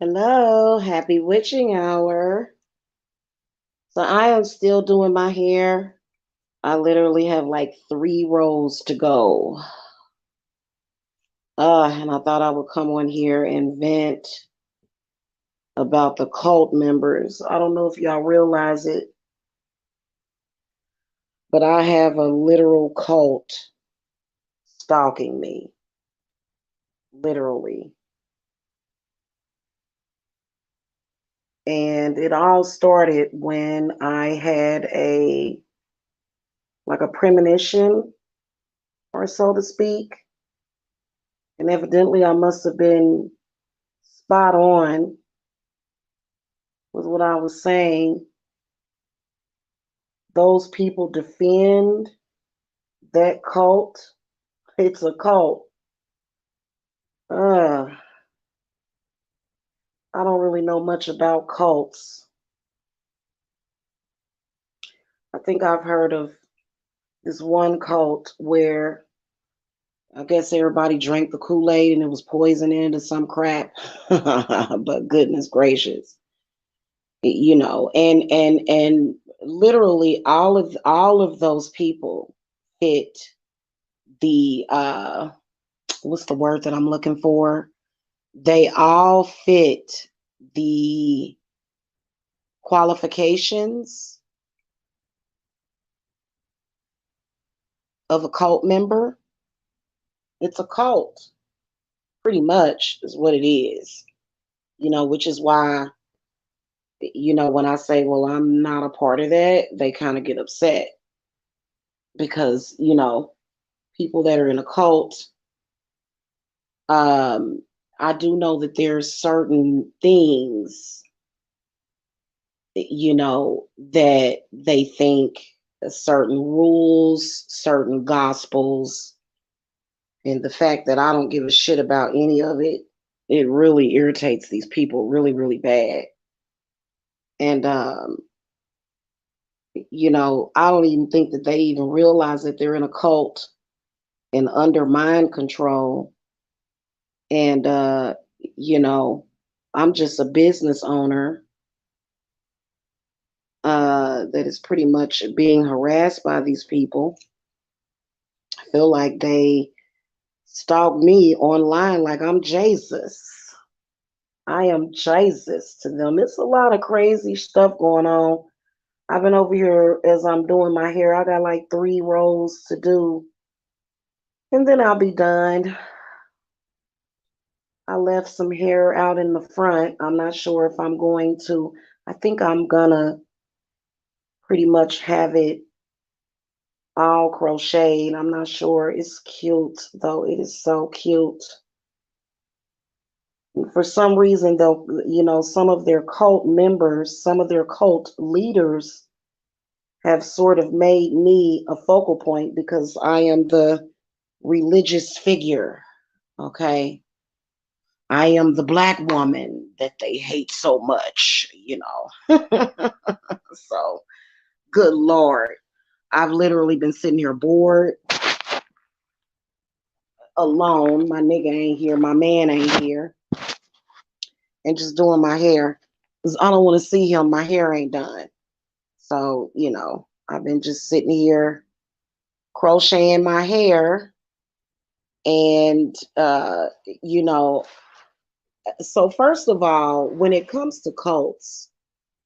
Hello, happy witching hour. So I am still doing my hair. I literally have like 3 rows to go. And I thought I would come on here and vent about the cult members. I don't know if y'all realize it, but I have a literal cult stalking me. Literally. And it all started when I had a premonition, or so to speak. And evidently, I must have been spot on with what I was saying. Those people defend that cult. It's a cult. Uh, I don't really know much about cults. I think I've heard of this one cult where I guess everybody drank the Kool-Aid and it was poison into some crap. But goodness gracious, and literally all of those people fit the what's the word that I'm looking for? They all fit the qualifications of a cult member. It's a cult, pretty much, is what it is. Which is why, when I say, well, I'm not a part of that, they kind of get upset because, people that are in a cult, um, I do know that there's certain things, that they think certain rules, certain gospels, and the fact that I don't give a shit about any of it, it really irritates these people really, really bad. And, I don't even think that they even realize that they're in a cult and under mind control. And, you know, I'm just a business owner that is pretty much being harassed by these people. I feel like they stalk me online like I'm Jesus. I am Jesus to them. It's a lot of crazy stuff going on. I've been over here as I'm doing my hair. I got like 3 rows to do, and then I'll be done. I left some hair out in the front. I'm not sure if I'm going to, I think I'm gonna pretty much have it all crocheted. I'm not sure. It's cute though. It is so cute. For some reason, though, some of their cult members, some of their cult leaders have sort of made me a focal point because I am the religious figure. Okay. I am the black woman that they hate so much. So, good Lord. I've literally been sitting here bored, alone. My nigga ain't here. My man ain't here. And just doing my hair. 'Cause I don't want to see him. My hair ain't done. So, I've been just sitting here crocheting my hair. And, you know, so first of all, when it comes to cults,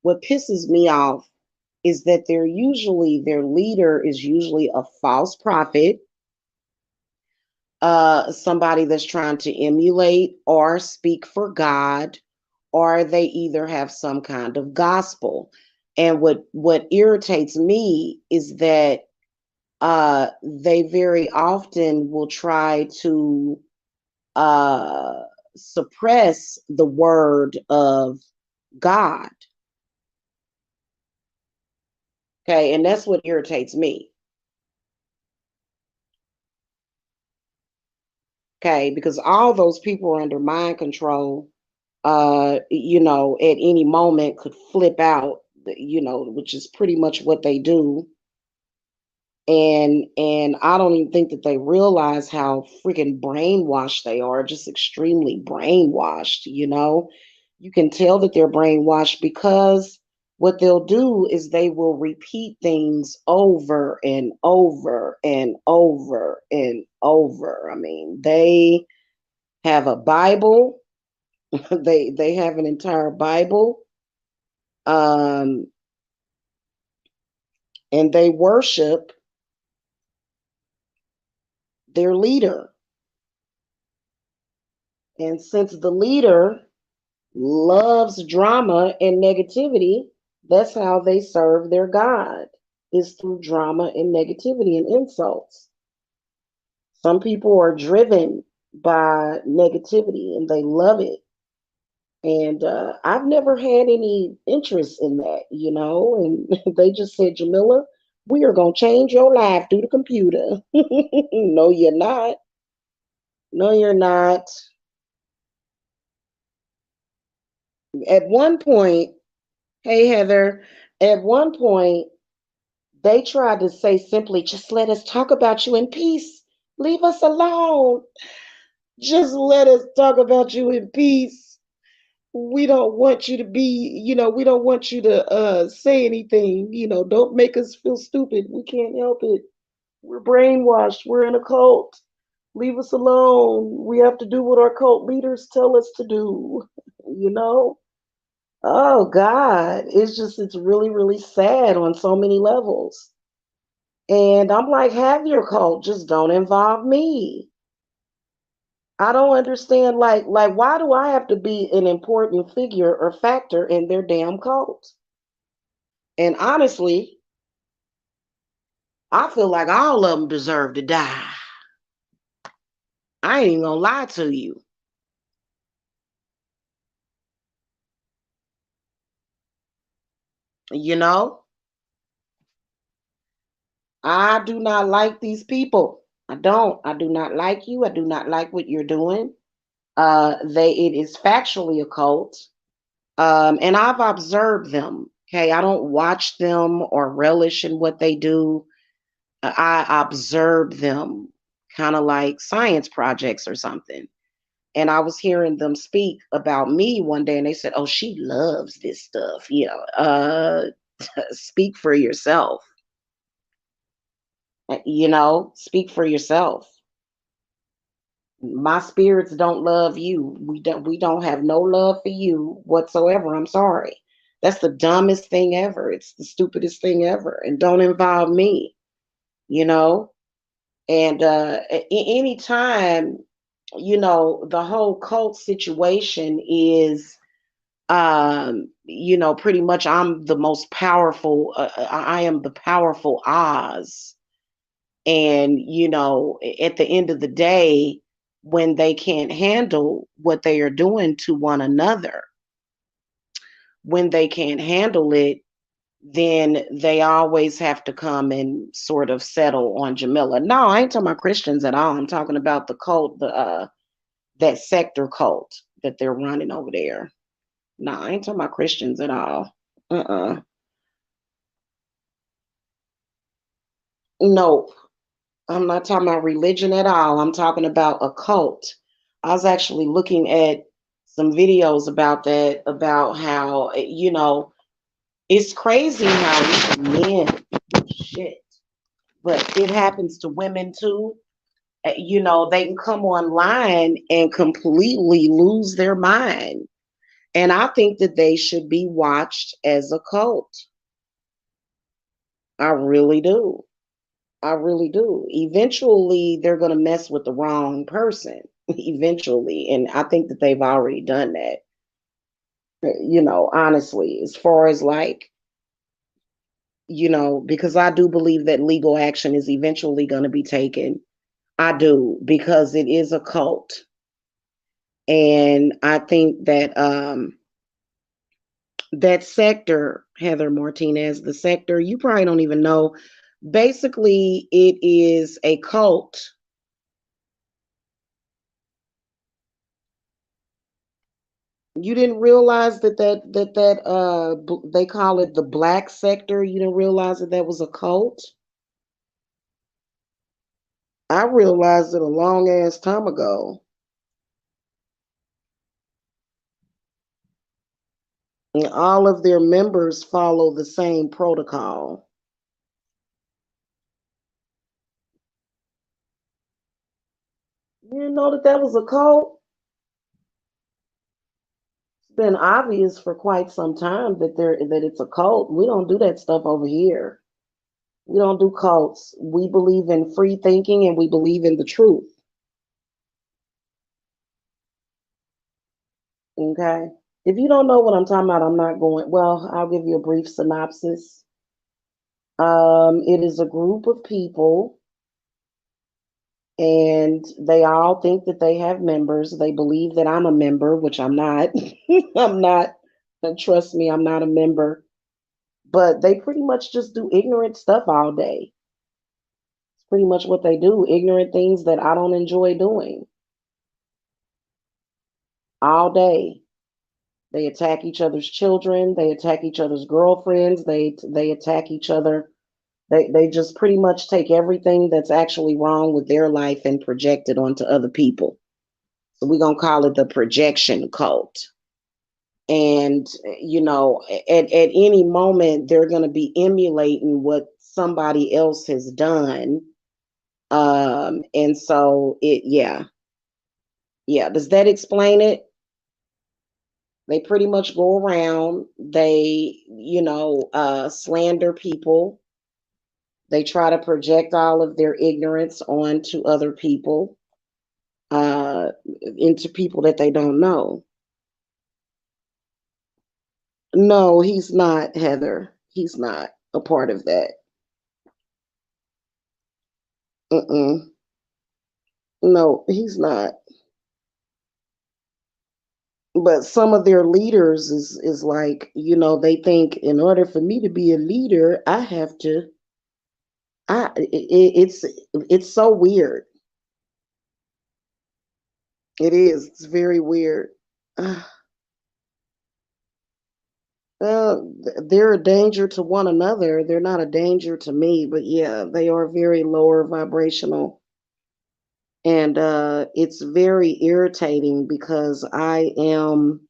what pisses me off is that their leader is usually a false prophet, somebody that's trying to emulate or speak for God, or they either have some kind of gospel. And what irritates me is that they very often will try to uh, suppress the word of God. Okay, and that's what irritates me. Okay, because all those people are under mind control. At any moment could flip out. Which is pretty much what they do. And I don't even think that they realize how freaking brainwashed they are. Just extremely brainwashed. You can tell that they're brainwashed because what they'll do is they will repeat things over and over and over and over. I mean, they have a Bible. They have an entire Bible. Um, and they worship their leader. And since the leader loves drama and negativity, that's how they serve their God, is through drama and negativity and insults. Some people are driven by negativity and they love it. And I've never had any interest in that, you know. And they just said, Jamila, we are going to change your life through the computer. No, you're not. No, you're not. At one point, hey, Heather, at one point, they tried to say simply, just let us talk about you in peace. Leave us alone. Just let us talk about you in peace. We don't want you to be, we don't want you to say anything. Don't make us feel stupid. We can't help it. We're brainwashed. We're in a cult. Leave us alone. We have to do what our cult leaders tell us to do. You know? Oh God. It's really, really sad on so many levels. And I'm like, have your cult, just don't involve me. I don't understand, like why do I have to be an important figure or factor in their damn cult? And honestly, I feel like all of them deserve to die. I ain't even gonna lie to you. You know, I do not like these people. I don't. I do not like you. I do not like what you're doing. It is factually a cult. And I've observed them. Okay, I don't watch them or relish in what they do. I observe them, kind of like science projects or something. And I was hearing them speak about me one day, and they said, "Oh, she loves this stuff." Speak for yourself. Speak for yourself. My spirits don't love you. We don't have no love for you whatsoever. I'm sorry. That's the dumbest thing ever. It's the stupidest thing ever. And don't involve me, you know? And anytime, the whole cult situation is pretty much I'm the most powerful, I am the powerful Oz. And, at the end of the day, when they can't handle what they are doing to one another, when they can't handle it, then they always have to come and sort of settle on Jamila. No, I ain't talking about Christians at all. I'm talking about the cult, that sector cult that they're running over there. No, I ain't talking about Christians at all. Uh-uh. No, I'm not talking about religion at all. I'm talking about a cult. I was actually looking at some videos about that, about how, it's crazy how men, shit, but it happens to women too. They can come online and completely lose their mind. And I think that they should be watched as a cult. I really do. I really do. Eventually, they're going to mess with the wrong person. Eventually. And I think that they've already done that. Honestly, as far as like, because I do believe that legal action is eventually going to be taken. I do, because it is a cult. And I think that that sector, Heather Martinez, the sector, you probably don't even know. Basically, it is a cult. You didn't realize they call it the black sector. You didn't realize that that was a cult. I realized it a long ass time ago. And all of their members follow the same protocol. You didn't know that that was a cult? It's been obvious for quite some time that it's a cult. We don't do that stuff over here. We don't do cults. We believe in free thinking and we believe in the truth. Okay. If you don't know what I'm talking about, I'm not going. Well, I'll give you a brief synopsis. It is a group of people, and they all think that they have members. They believe that I'm a member, which I'm not. I'm not. And trust me, I'm not a member. But they pretty much just do ignorant stuff all day. It's pretty much what they do. Ignorant things that I don't enjoy doing all day. They attack each other's children. They attack each other's girlfriends. They attack each other. They just pretty much take everything that's actually wrong with their life and project it onto other people. So we're gonna call it the projection cult. And at any moment they're gonna be emulating what somebody else has done. And so yeah. Does that explain it? They pretty much go around, they, slander people. They try to project all of their ignorance onto other people, uh, into people that they don't know. No, he's not, Heather. He's not a part of that. Mm-mm. No, he's not. But some of their leaders is like, they think in order for me to be a leader, I have to. It's so weird. It is. It's very weird. They're a danger to one another. They're not a danger to me, but yeah, they are very lower vibrational. And it's very irritating because I am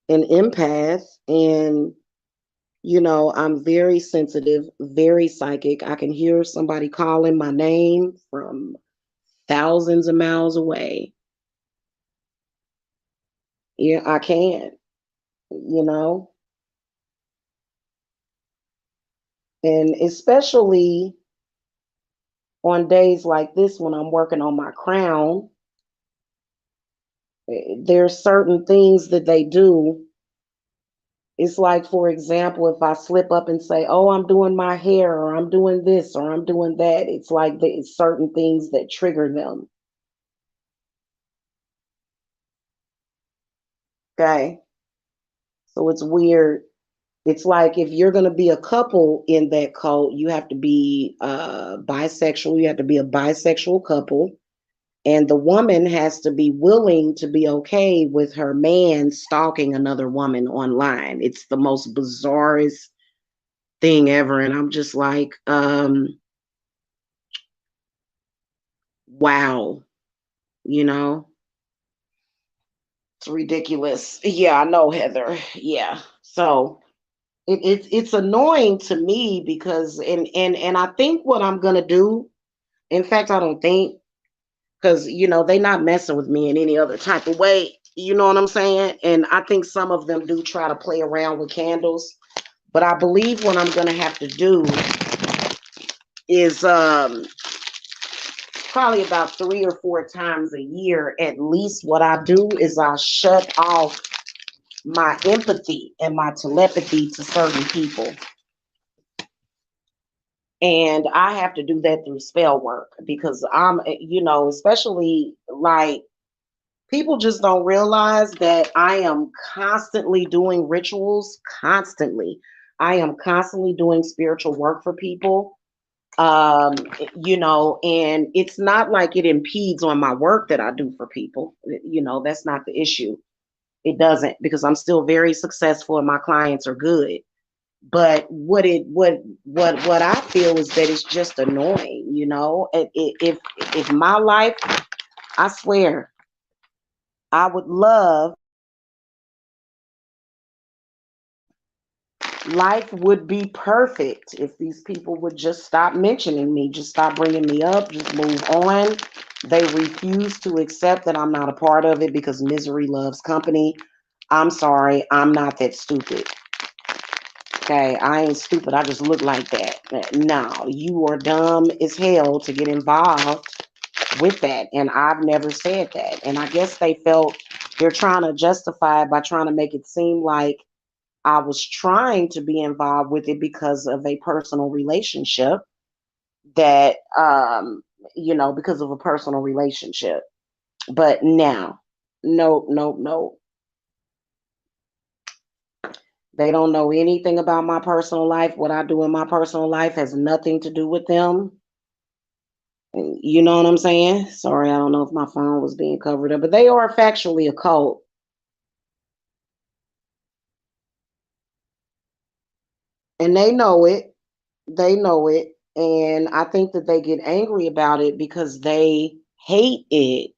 an empath and I'm very sensitive, very psychic. I can hear somebody calling my name from thousands of miles away. Yeah, I can, you know, and especially on days like this when I'm working on my crown, there's certain things that they do. It's like, for example, if I slip up and say, "Oh, I'm doing my hair," or "I'm doing this," or "I'm doing that," it's like it's certain things that trigger them. Okay, so it's weird. It's like if you're going to be a couple in that cult, you have to be bisexual. You have to be a bisexual couple. And the woman has to be willing to be okay with her man stalking another woman online. It's the most bizarrest thing ever. And I'm just like, wow, you know, it's ridiculous. Yeah, I know, Heather. Yeah. So it's annoying to me because and I think what I'm gonna do, in fact, I don't think, because they not messing with me in any other type of way. You know what I'm saying? And I think some of them do try to play around with candles. But I believe what I'm gonna have to do is probably about 3 or 4 times a year at least. What I do is I shut off my empathy and my telepathy to certain people. And I have to do that through spell work because especially like people just don't realize that I am constantly doing rituals, constantly. I am constantly doing spiritual work for people. And it's not like it impedes on my work that I do for people. That's not the issue. It doesn't, because I'm still very successful and my clients are good. But what I feel is that it's just annoying. If my life, I swear, I would love Life would be perfect if these people would just stop mentioning me, just stop bringing me up, just move on. They refuse to accept that I'm not a part of it because misery loves company. I'm sorry, I'm not that stupid. Okay, I ain't stupid. I just look like that. No, you are dumb as hell to get involved with that. And I've never said that. And I guess they felt they're trying to justify it by trying to make it seem like I was trying to be involved with it because of a personal relationship that, because of a personal relationship. But now, no, no, no. They don't know anything about my personal life. What I do in my personal life has nothing to do with them. You know what I'm saying? Sorry, I don't know if my phone was being covered up, but they are factually a cult. And they know it. They know it. And I think that they get angry about it because they hate it.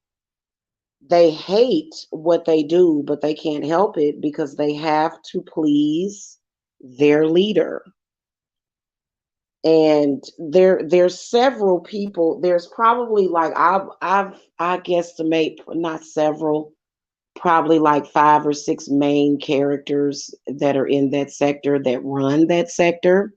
They hate what they do, but they can't help it because they have to please their leader. And there's several people. There's probably like I guesstimate not several, probably like 5 or 6 main characters that are in that sector that run that sector.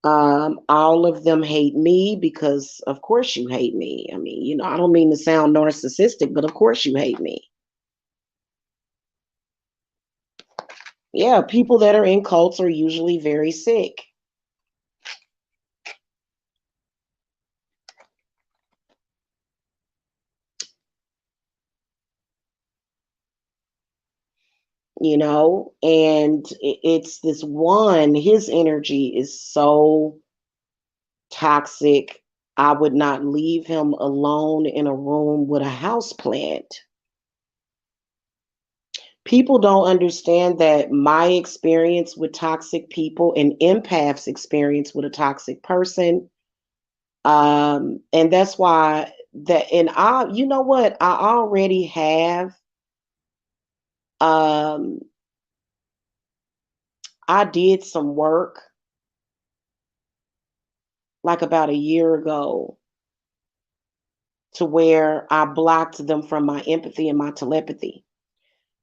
All of them hate me because, of course, you hate me. I mean, I don't mean to sound narcissistic, but of course, you hate me. Yeah, people that are in cults are usually very sick. And it's this one, his energy is so toxic. I would not leave him alone in a room with a house plant. People don't understand that my experience with toxic people and empath's experience with a toxic person, and that's why that, and you know what, I already have, um I did some work like about a year ago to where I blocked them from my empathy and my telepathy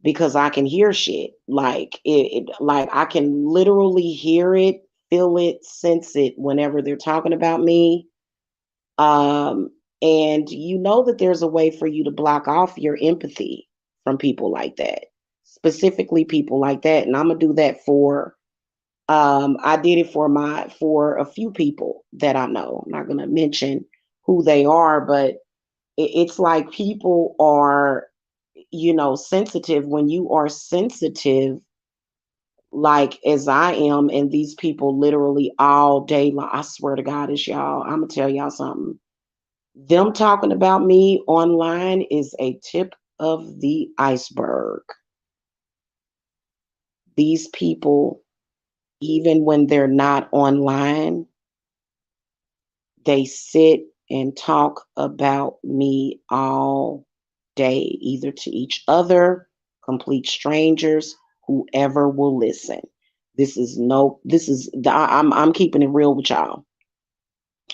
because I can hear shit. Like like I can literally hear it, feel it, sense it whenever they're talking about me. Um, and you know that there's a way for you to block off your empathy from people like that, specifically people like that. And I'm gonna do that for I did it for a few people that I know. I'm not gonna mention who they are, but it's like people are, sensitive. When you are sensitive, like as I am, and these people literally all day long, I swear to God, it's y'all. I'm gonna tell y'all something. Them talking about me online is a tip of the iceberg. These people, even when they're not online, they sit and talk about me all day, either to each other, complete strangers, whoever will listen. I'm keeping it real with y'all.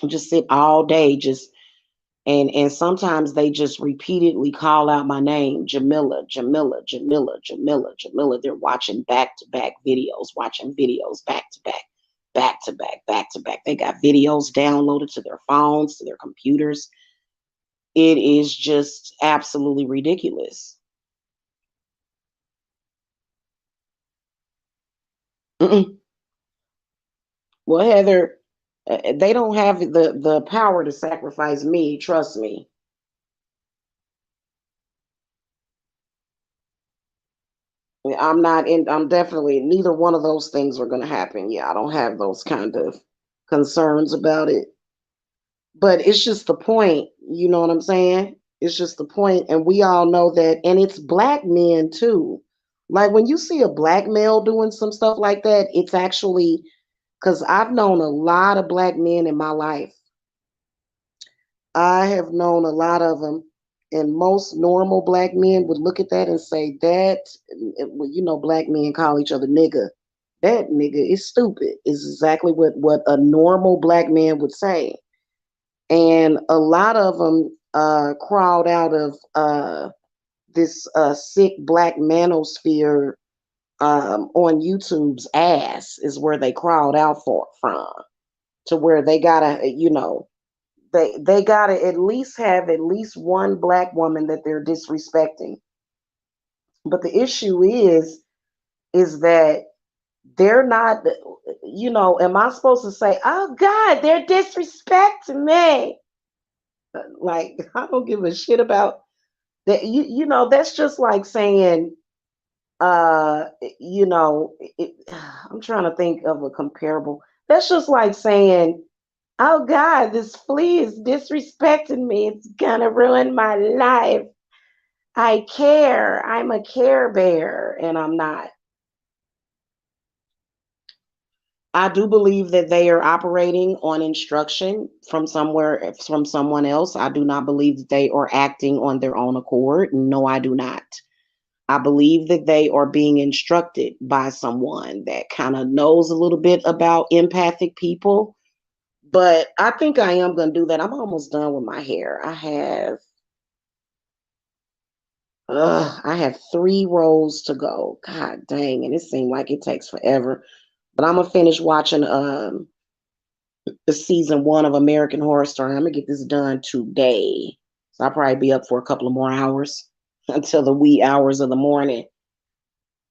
Just sit all day, just and sometimes they just repeatedly call out my name, Jamila, Jamila, Jamila, Jamila, Jamila. They're watching back to back videos, watching videos back to back, back to back, back to back. They got videos downloaded to their phones, to their computers. It is just absolutely ridiculous. Mm-mm. Well, Heather, they don't have the power to sacrifice me. Trust me. I'm not in. I'm definitely neither one of those things are going to happen. Yeah, I don't have those kind of concerns about it. But it's just the point. You know what I'm saying? It's just the point, and we all know that. And it's black men too. Like when you see a black male doing some stuff like that, it's actually because I've known a lot of black men in my life. I have known a lot of them, and most normal black men would look at that and say that, well, black men call each other nigga. That nigga is stupid. Is exactly what a normal black man would say. And a lot of them crawled out of this sick black manosphere on YouTube's ass is where they crawled out from, to where they gotta, they gotta at least have at least one black woman that they're disrespecting. But the issue is that they're not, am I supposed to say, oh God, they're disrespecting me? Like, I don't give a shit about that. That's just like saying, uh, I'm trying to think of a comparable. That's just like saying, oh God, this flea is disrespecting me. It's gonna ruin my life. I care. I'm a care bear, and I'm not. I do believe that they are operating on instruction from somewhere, from someone else. I do not believe that they are acting on their own accord. No, I do not. I believe that they are being instructed by someone that kind of knows a little bit about empathic people. But I think I am going to do that. I'm almost done with my hair. I have 3 rows to go. God dang, and it seemed like it takes forever. But I'm gonna finish watching the season 1 of American Horror Story. I'm gonna get this done today. So I'll probably be up for a couple of more hours until the wee hours of the morning.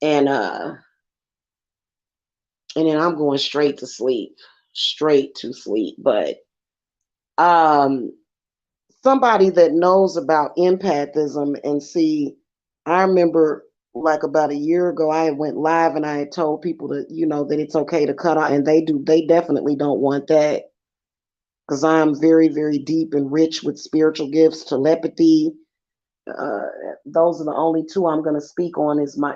And then I'm going straight to sleep. Straight to sleep. But um somebody that knows about empathism and see, I remember like about a year ago I went live and I had told people that that it's okay to cut out, and they definitely don't want that, because I'm very, very deep and rich with spiritual gifts, telepathy. uh, those are the only 2 I'm going to speak on, is my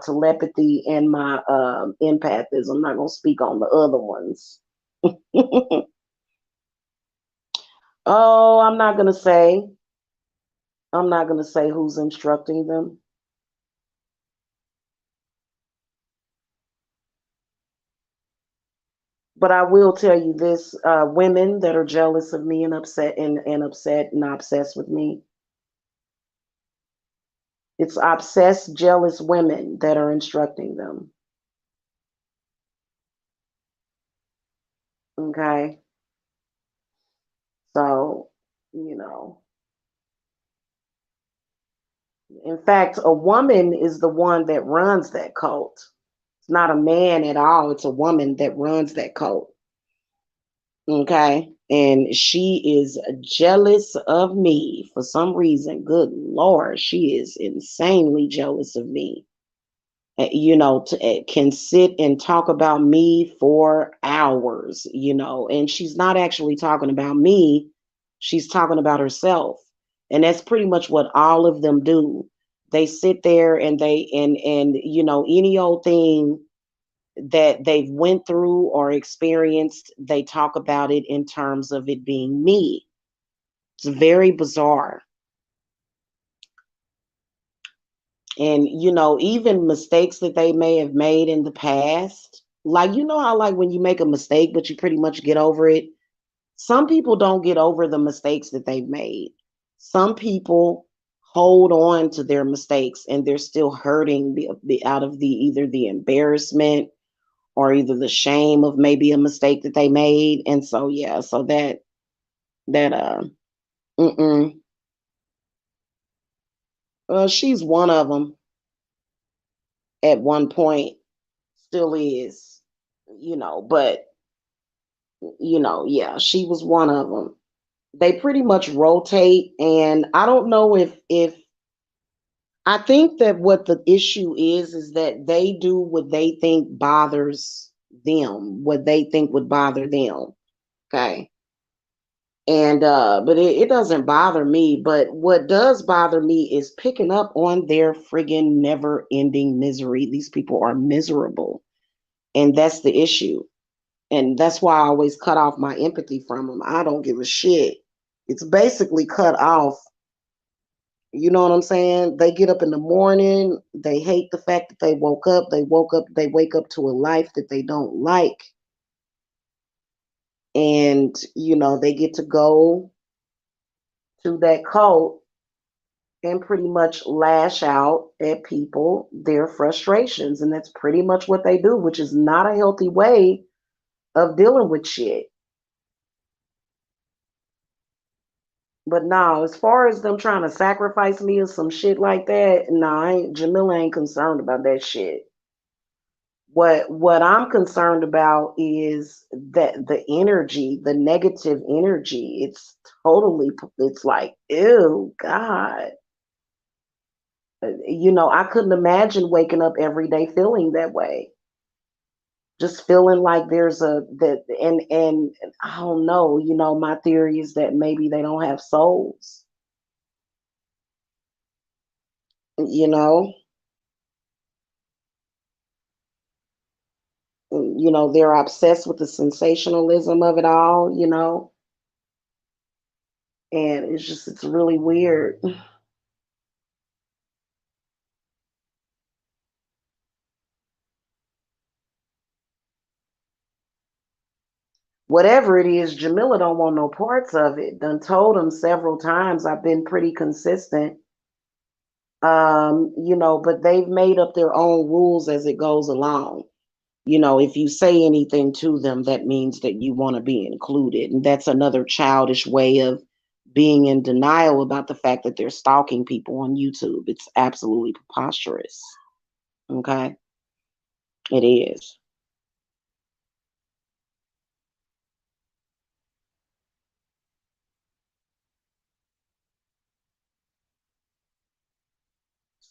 telepathy and my empathism. I'm not going to speak on the other ones. Oh, I'm not going to say who's instructing them. But I will tell you this: women that are jealous of me and upset and obsessed with me, it's obsessed, jealous women that are instructing them. Okay, so you know, in fact, a woman is the one that runs that cult. It's not a man at all. It's a woman that runs that cult. Okay, and she is jealous of me for some reason. Good Lord, she is insanely jealous of me. Can sit and talk about me for hours, and she's not actually talking about me. She's talking about herself. And that's pretty much what all of them do. They sit there and any old thing that they've went through or experienced, they talk about it in terms of it being me. It's very bizarre. And even mistakes that they may have made in the past, like how, like, when you make a mistake but you pretty much get over it, some people don't get over the mistakes that they've made. Some people hold on to their mistakes and they're still hurting out of the either the embarrassment or either the shame of maybe a mistake that they made. And so yeah, so that mm-mm. She's one of them at one point, still is, but yeah, she was one of them. They pretty much rotate, and I don't know if I think that what the issue is that they do what they think bothers them, what they think would bother them. Okay. And but it doesn't bother me. But what does bother me is picking up on their friggin' never ending misery. These people are miserable. And that's the issue. And that's why I always cut off my empathy from them. I don't give a shit. It's basically cut off You know what I'm saying? They get up in the morning, they hate the fact that they woke up, they wake up to a life that they don't like. And, they get to go to that cult and pretty much lash out at people, their frustrations. And that's pretty much what they do, which is not a healthy way of dealing with shit. But no, as far as them trying to sacrifice me or some shit like that, no, Jamila ain't concerned about that shit. What I'm concerned about is that the energy, the negative energy, it's like, ew, God. I couldn't imagine waking up every day feeling that way. Just feeling like there's a that and I don't know, my theory is that maybe they don't have souls, you know. They're obsessed with the sensationalism of it all, and it's really weird. Whatever it is, Jamila don't want no parts of it. Done told him several times. I've been pretty consistent. But they've made up their own rules as it goes along. If you say anything to them, that means that you want to be included. And that's another childish way of being in denial about the fact that they're stalking people on YouTube. It's absolutely preposterous. Okay? It is.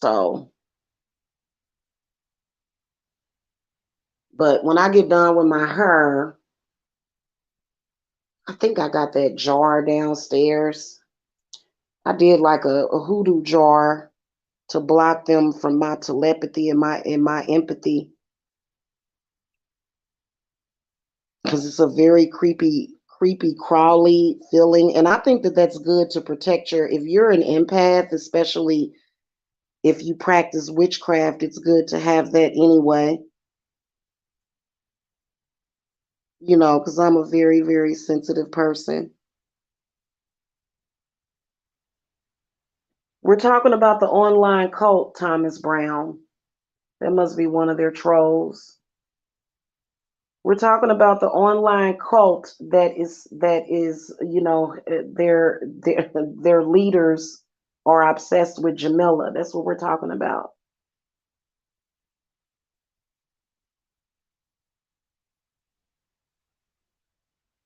So, but when I get done with my hair, I think I got that jar downstairs. I did like a hoodoo jar to block them from my telepathy and my empathy, because it's a very creepy crawly feeling, and I think that that's good to protect if you're an empath, especially if you practice witchcraft. It's good to have that anyway, because I'm a very, very sensitive person. We're talking about the online cult, Thomas Brown. That must be one of their trolls. We're talking about the online cult that is their leaders are obsessed with Jamila. That's what we're talking about.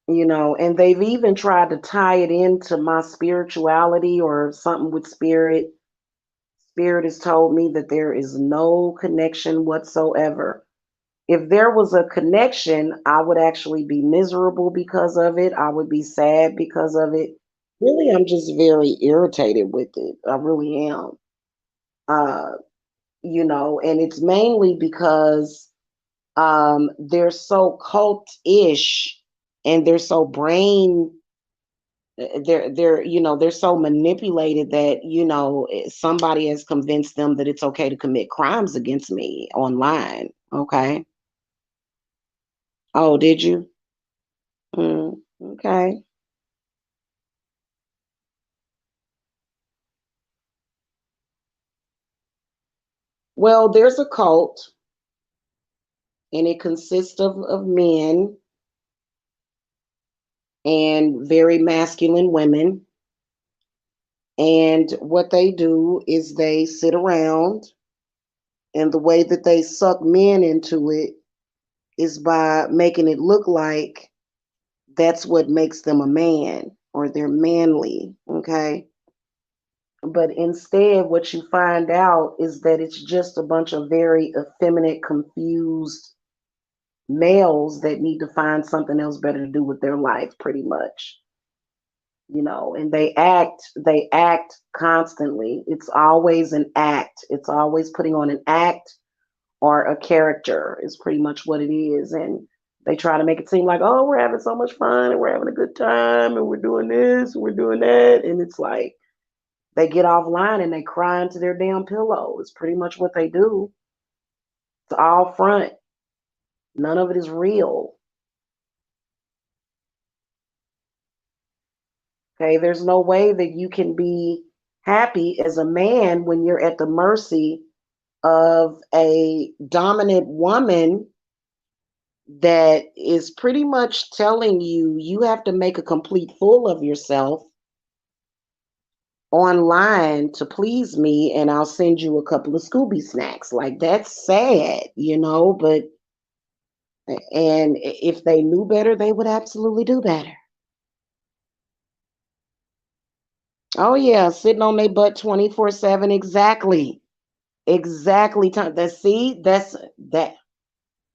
And they've even tried to tie it into my spirituality or something with spirit. Spirit has told me that there is no connection whatsoever. If there was a connection, I would actually be miserable because of it. I would be sad because of it. Really, I'm just very irritated with it. I really am. Uh, and it's mainly because they're so cult-ish and they're so they're so manipulated that somebody has convinced them that it's okay to commit crimes against me online. Okay. Oh, did you? Okay. Well, there's a cult, and it consists of men and very masculine women. And what they do is they sit around, and the way that they suck men into it is by making it look like that's what makes them a man or they're manly. Okay. But instead, what you find out is that it's just a bunch of very effeminate, confused males that need to find something else better to do with their life, pretty much. And they act constantly. It's always an act. It's always putting on an act or a character is pretty much what it is. And they try to make it seem like, oh, we're having so much fun and we're having a good time and we're doing this and we're doing that. And it's like, They get offline and they cry into their damn pillow. It's pretty much what they do. It's all front. None of it is real. Okay, there's no way that you can be happy as a man when you're at the mercy of a dominant woman that is pretty much telling you you have to make a complete fool of yourself online to please me, and I'll send you a couple of Scooby snacks. Like, that's sad, but and if they knew better, they would absolutely do better. Oh yeah, sitting on their butt 24/7. Exactly. Exactly. That's that.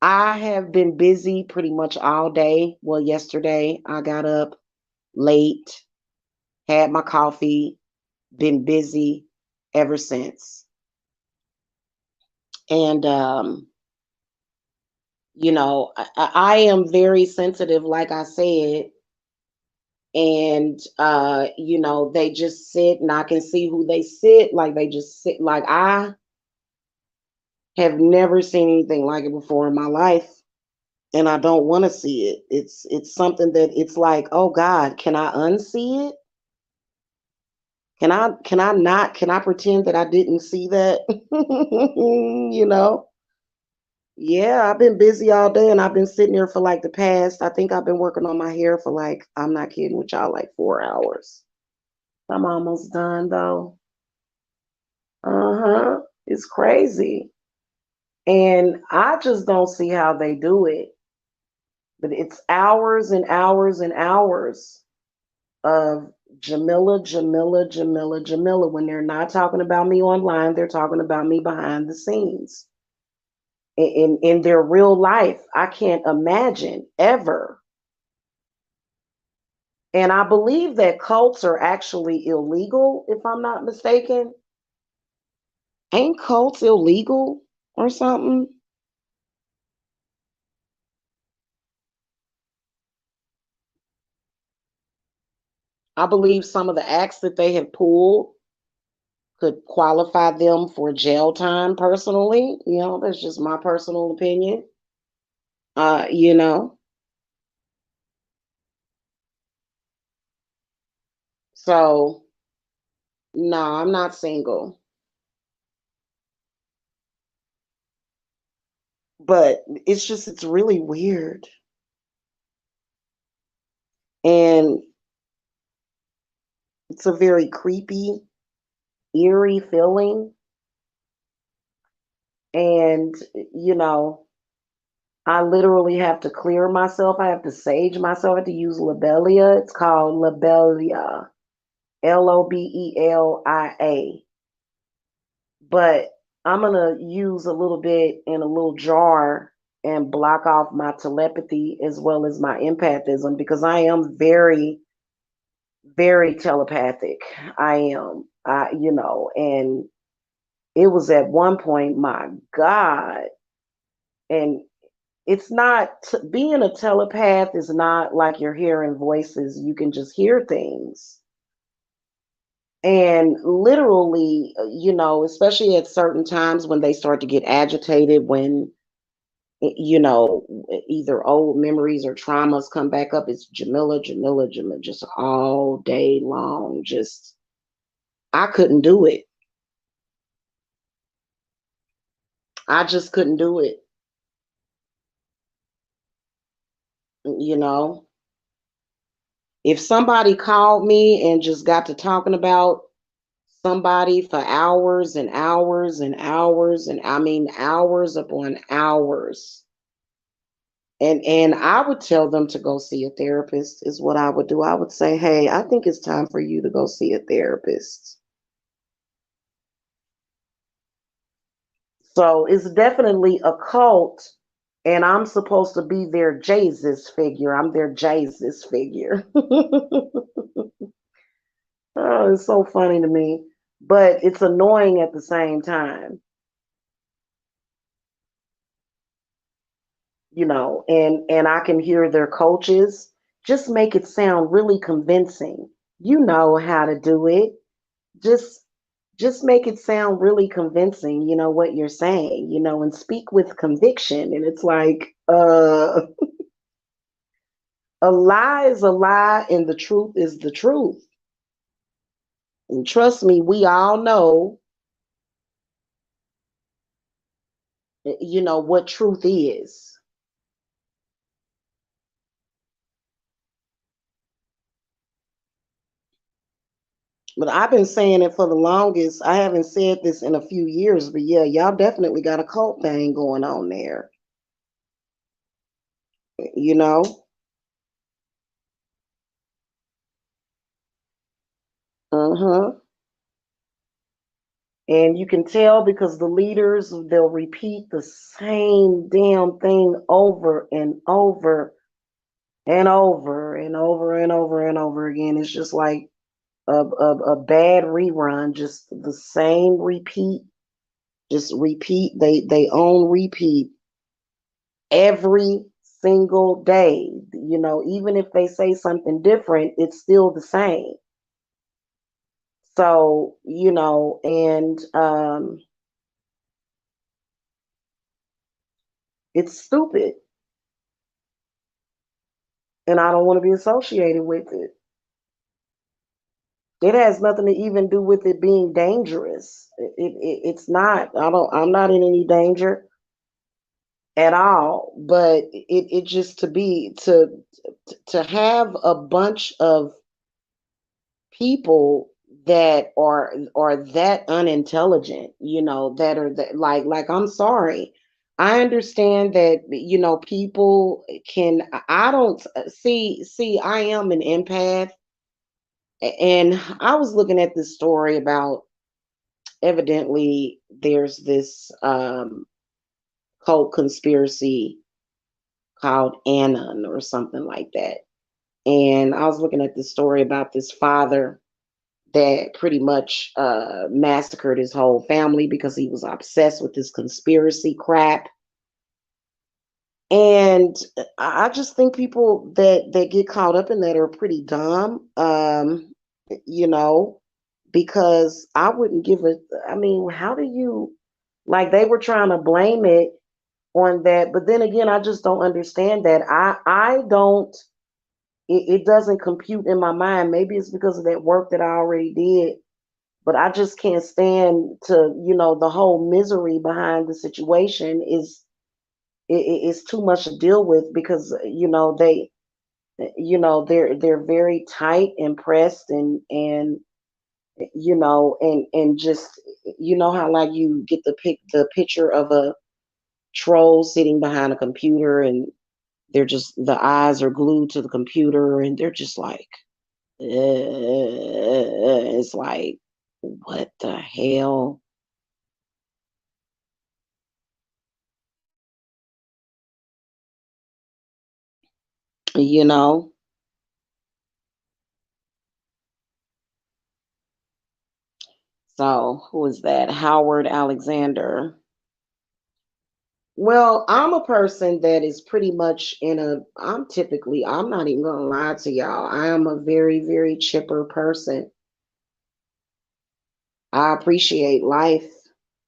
I have been busy pretty much all day. Well, yesterday I got up late, had my coffee, been busy ever since. And I am very sensitive, like I said, and they just sit and I can see who they sit, like they just sit. Like, I have never seen anything like it before in my life, and I don't want to see it. It's something that it's like, oh God, can I unsee it? Can I pretend that I didn't see that? you know? Yeah, I've been busy all day and I've been sitting here for like the past, I think I've been working on my hair for like, I'm not kidding with y'all, like 4 hours. I'm almost done though. Uh-huh. It's crazy. And I just don't see how they do it. But it's hours and hours and hours of Jamila, Jamila, Jamila, Jamila. When they're not talking about me online, they're talking about me behind the scenes. In their real life, I can't imagine ever. And I believe that cults are actually illegal, if I'm not mistaken. Ain't cults illegal or something? I believe some of the acts that they have pulled could qualify them for jail time personally. That's just my personal uh, you know. So no, I'm not single. But it's really weird. And it's a very creepy, eerie feeling. And, you know, I literally have to clear myself. I have to sage myself. I have to use lobelia. It's called lobelia, Lobelia. But I'm going to use a little bit in a little jar and block off my telepathy as well as my empathism, because I am very, very telepathic. I am. And it was at one point, my God. And it's not, being a telepath is not like you're hearing voices. You can just hear things. And literally, especially at certain times when they start to get agitated, when, either old memories or traumas come back up, it's Jamila, Jamila, Jamila, just all day long. Just, I couldn't do it. I just couldn't do it, you know. If somebody called me and just got to talking about somebody for hours and hours and hours, and I mean hours upon hours, and I would tell them to go see a therapist, is what I would do. I would say, hey, I think it's time for you to go see a therapist. So it's definitely a cult, and I'm supposed to be their Jesus figure. I'm their Jesus figure. Oh, it's so funny to me, but it's annoying at the same time, and I can hear their coaches just make it sound really convincing. You know how to do it. just just make it sound really convincing, what you're saying, and speak with conviction. And it's like, a lie is a lie and the truth is the truth. And trust me, we all know, what truth is. But I've been saying it for the longest. I haven't said this in a few years, but yeah, y'all definitely got a cult thing going on there. You know? Uh-huh. And you can tell because the leaders, they'll repeat the same damn thing over and over and over and over and over and over again. It's just like a bad rerun, just the same repeat, just repeat. They own repeat every single day. Even if they say something different, it's still the same. So, and it's stupid. And I don't want to be associated with it. It has nothing to even do with it being dangerous. It's not. I'm not in any danger at all. But it just to have a bunch of people that are that unintelligent, that are that, like I'm sorry. I understand that, people can. I don't see. I am an empath, and I was looking at this story about, evidently there's this cult conspiracy called Anon or something like that. And I was looking at this story about this father that pretty much massacred his whole family because he was obsessed with this conspiracy crap. And I just think people that get caught up in that are pretty dumb. You know, because I wouldn't give a. I mean, how do you, like, they were trying to blame it on that, but then again, I just don't understand that. I don't. It doesn't compute in my mind. Maybe it's because of that work that I already did, but I just can't stand to, the whole misery behind the situation is too much to deal with because, they're very tight and pressed and and just, how, like, you get the picture of a troll sitting behind a computer and they're just, the eyes are glued to the computer and they're just like, it's like, what the hell? You know? So, who is that? Howard Alexander. Well, I'm a person that is pretty much I'm not even gonna lie to y'all. I am a very, very chipper person. I appreciate life.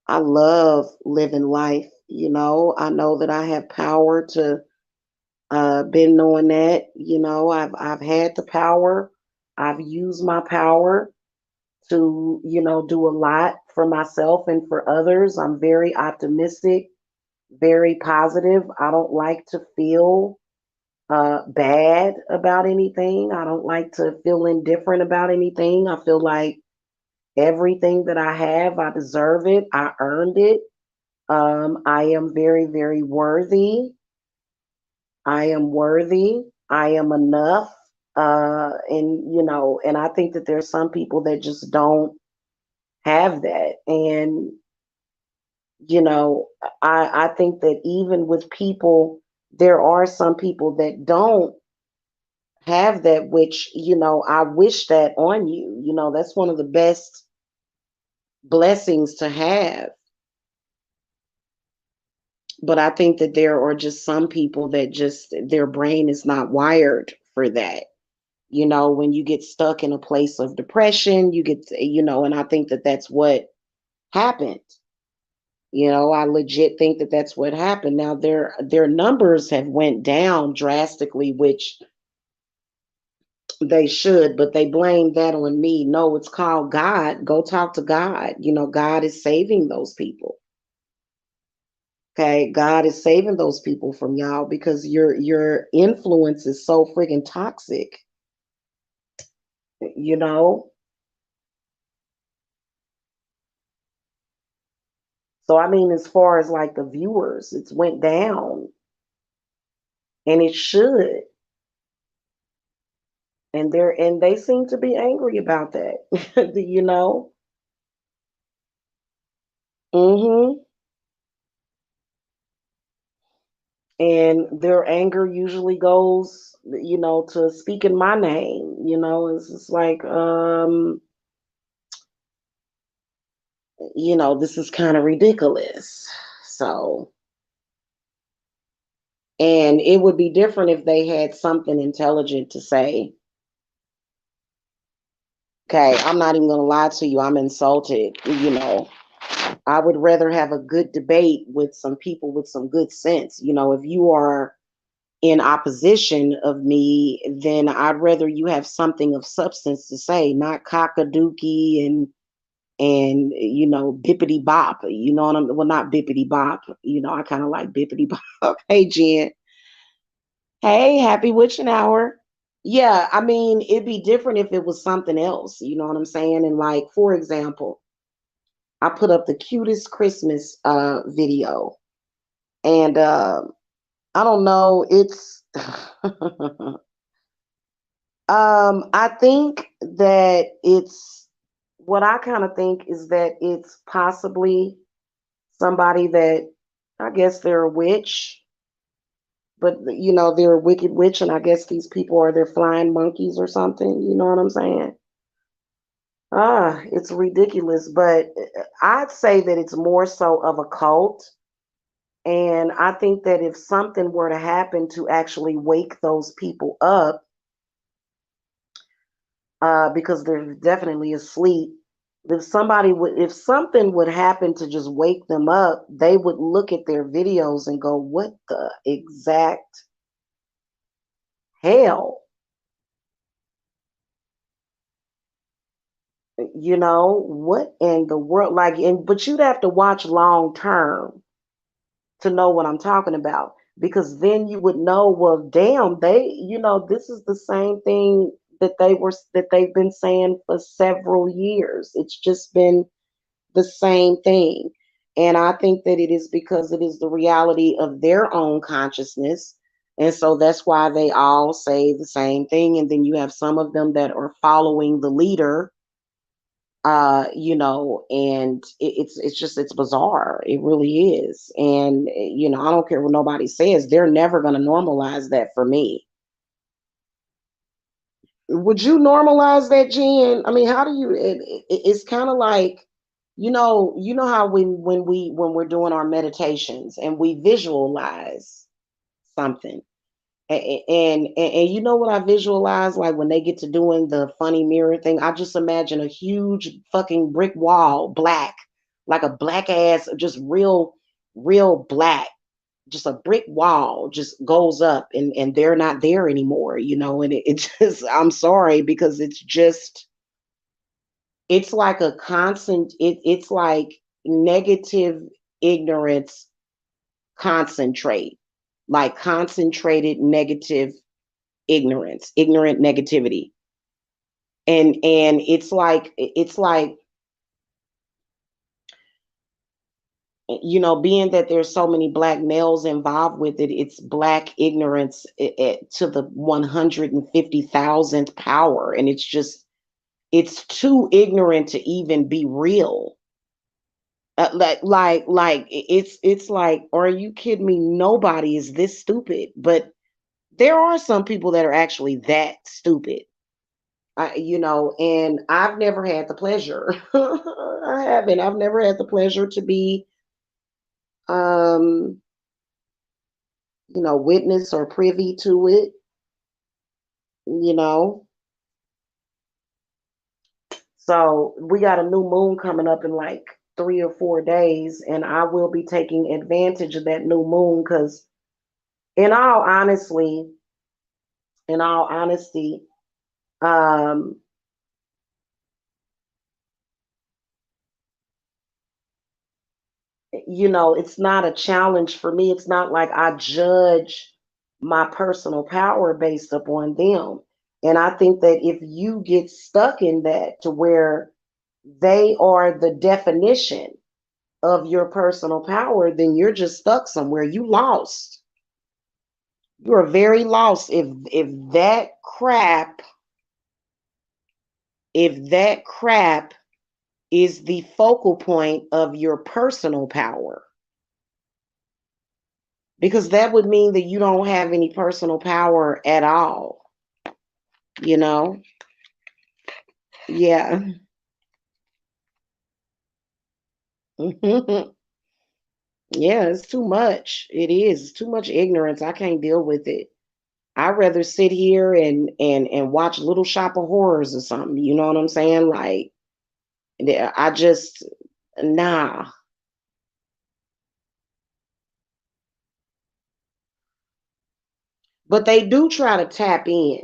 I love living life. I know that I have power to, been knowing that, I've had the power. I've used my power to, do a lot for myself and for others. I'm very optimistic, very positive. I don't like to feel bad about anything. I don't like to feel indifferent about anything. I feel like everything that I have, I deserve it. I earned it. I am very, very worthy. I am worthy. I am enough. And I think that there's some people that just don't have that. And, I think that even with people, there are some people that don't have that, which, I wish that on you. That's one of the best blessings to have. But I think that there are just some people that just, their brain is not wired for that. When you get stuck in a place of depression, and I think that that's what happened. I legit think that that's what happened. Now their numbers have went down drastically, which they should, but they blame that on me. No, it's called God. Go talk to God. God is saving those people. Okay, God is saving those people from y'all because your influence is so freaking toxic. You know. So I mean, as far as like the viewers, it's went down, and it should. And they seem to be angry about that. you know. Mhm. And their anger usually goes, to speaking my name. It's just like, this is kind of ridiculous. So, and it would be different if they had something intelligent to say. Okay, I'm not even gonna lie to you, I'm insulted. I would rather have a good debate with some people with some good sense. If you are in opposition of me, then I'd rather you have something of substance to say, not cockadookie and bippity bop. You know what I'm Well, not bippity bop. I kind of like bippity bop. Hey Jen. Hey, happy witching hour. Yeah, I mean, it'd be different if it was something else. You know what I'm saying? And like, for example, I put up the cutest Christmas video, and I don't know. It's I think that it's what I kind of think is that it's possibly somebody that, I guess they're a witch, but they're a wicked witch, and I guess these people are their flying monkeys or something. You know what I'm saying? It's ridiculous, but I'd say that it's more so of a cult. And I think that if something were to happen to actually wake those people up, because they're definitely asleep. If something would happen to just wake them up, they would look at their videos and go, "What the exact hell?" What in the world? Like, but you'd have to watch long term to know what I'm talking about, because then you would know, well, damn, this is the same thing that they've been saying for several years. It's just been the same thing. And I think that it is because it is the reality of their own consciousness. And so that's why they all say the same thing. And then you have some of them that are following the leader, and it's bizarre. It really is. And, I don't care what nobody says, they're never going to normalize that for me. Would you normalize that, Jen? I mean, how do you? It's kind of like, how when we're doing our meditations and we visualize something, and you know what I visualize, like when they get to doing the funny mirror thing, I just imagine a huge fucking brick wall, black, like a black ass, just real black, just a brick wall just goes up, and they're not there anymore, and it just, I'm sorry, because it's like a constant, it's like negative ignorance concentrate, like concentrated negative ignorance, ignorant negativity. And it's like being that there's so many black males involved with it, it's black ignorance to the 150,000th power. And it's too ignorant to even be real. It's like, are you kidding me? Nobody is this stupid, but there are some people that are actually that stupid. And I've never had the pleasure. I haven't. I've never had the pleasure to be, um, witness or privy to it. You know. So we got a new moon coming up in like 3 or 4 days, and I will be taking advantage of that new moon because, in all honestly, in all honesty, um, it's not a challenge for me. It's not like I judge my personal power based upon them. And I think that if you get stuck in that to where they are the definition of your personal power, then you're just stuck somewhere. You lost. You are very lost if that crap is the focal point of your personal power. Because that would mean that you don't have any personal power at all, you know? Yeah. Yeah, it's too much. It is. It's too much ignorance. I can't deal with it. I'd rather sit here and watch Little Shop of Horrors or something. You know what I'm saying? Like, I just nah. But they do try to tap in,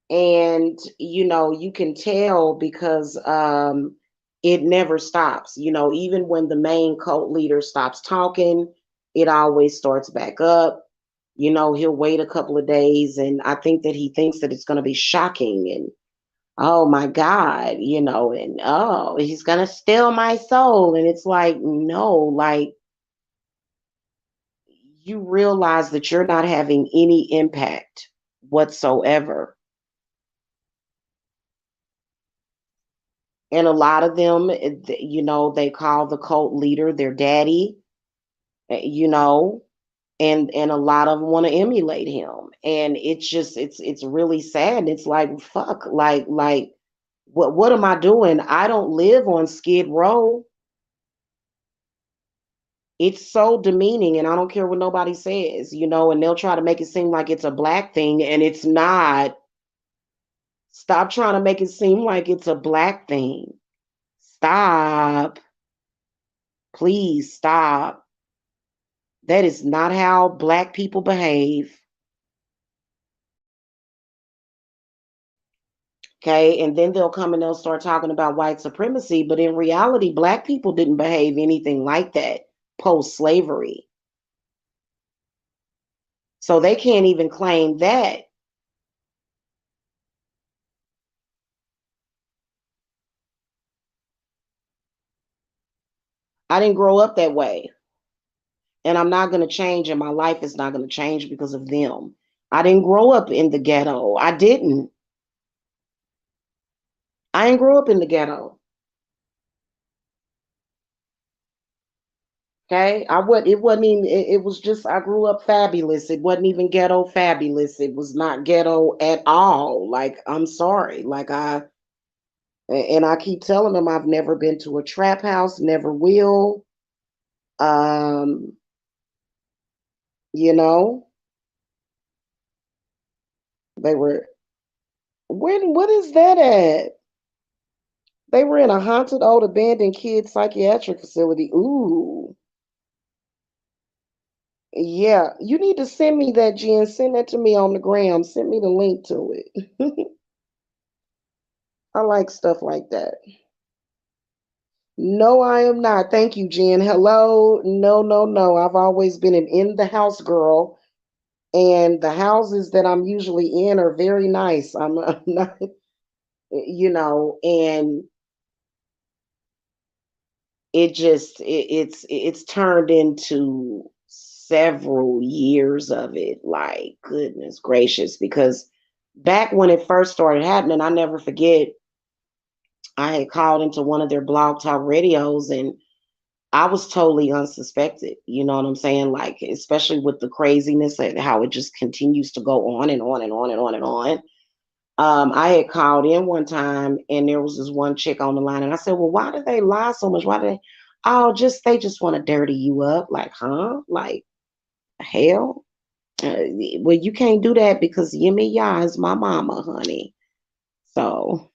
and you can tell because it never stops. Even when the main cult leader stops talking, it always starts back up. He'll wait a couple of days, and I think that he thinks that it's going to be shocking and, oh my God, and oh, he's going to steal my soul. And it's like, no, like, you realize that you're not having any impact whatsoever. And a lot of them, they call the cult leader their daddy, eh, you know, and a lot of them want to emulate him. And it's really sad. It's like, fuck, like what am I doing? I don't live on Skid Row. It's so demeaning, and I don't care what nobody says, and they'll try to make it seem like it's a black thing, and it's not. Stop trying to make it seem like it's a black thing. Stop. Please stop. That is not how black people behave. Okay. And then they'll come and they'll start talking about white supremacy. But in reality, black people didn't behave anything like that post slavery. So they can't even claim that. I didn't grow up that way. And I'm not going to change, and my life is not going to change because of them. I didn't grow up in the ghetto. I didn't. I didn't grow up in the ghetto. Okay, it wasn't even. It was just I grew up fabulous. It wasn't even ghetto fabulous. It was not ghetto at all. Like, I'm sorry. Like, and I keep telling them I've never been to a trap house. Never will. Um, you know, they were. When? What is that at? They were in a haunted old abandoned kids psychiatric facility. Ooh, yeah. You need to send me that, Jen. Send that to me on the gram. Send me the link to it. I like stuff like that. No, I am not. Thank you, Jen. Hello. No, no, no. I've always been an in the house girl, and the houses that I'm usually in are very nice. I'm not, and it's turned into several years of it. Like, goodness gracious, because back when it first started happening, I never forget, I had called into one of their blog talk radios, and I was totally unsuspected. You know what I'm saying? Like, especially with the craziness and how it just continues to go on and on and on and on and on. I had called in one time, and there was this one chick on the line, and I said, "Well, why do they lie so much? Why do they? Oh, they just want to dirty you up." Like, huh? Like, hell? Well, you can't do that because Yemi Ya is my mama, honey. So,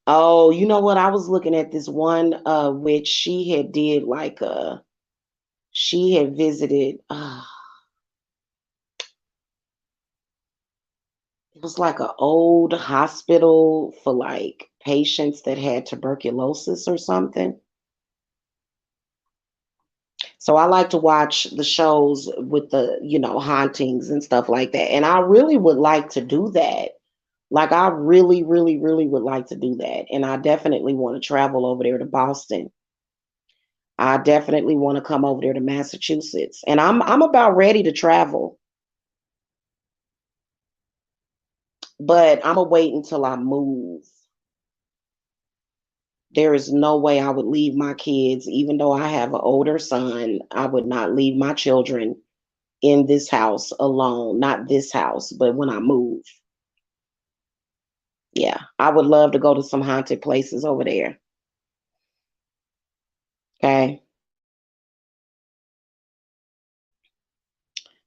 Oh, you know what? I was looking at this one which she had did like she had visited it was like an old hospital for like patients that had tuberculosis or something. So I like to watch the shows with the, hauntings and stuff like that. And I really would like to do that. Like I really, really, really would like to do that. And I definitely want to travel over there to Boston. I definitely want to come over there to Massachusetts. And I'm about ready to travel, but I'm gonna wait until I move. There is no way I would leave my kids, even though I have an older son. I would not leave my children in this house alone. Not this house, but when I move. Yeah, I would love to go to some haunted places over there. Okay.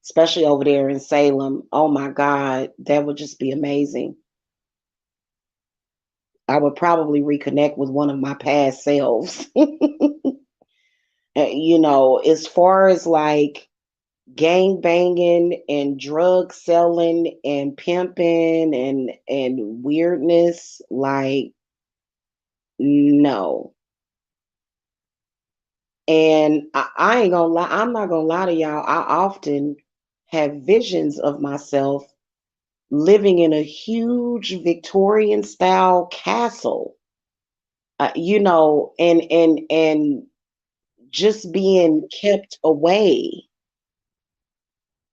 Especially over there in Salem. Oh my God, that would just be amazing. I would probably reconnect with one of my past selves. As far as like gang banging and drug selling and pimping and weirdness, like no. And I ain't gonna lie, I'm not gonna lie to y'all. I often have visions of myself living in a huge Victorian style castle, and just being kept away,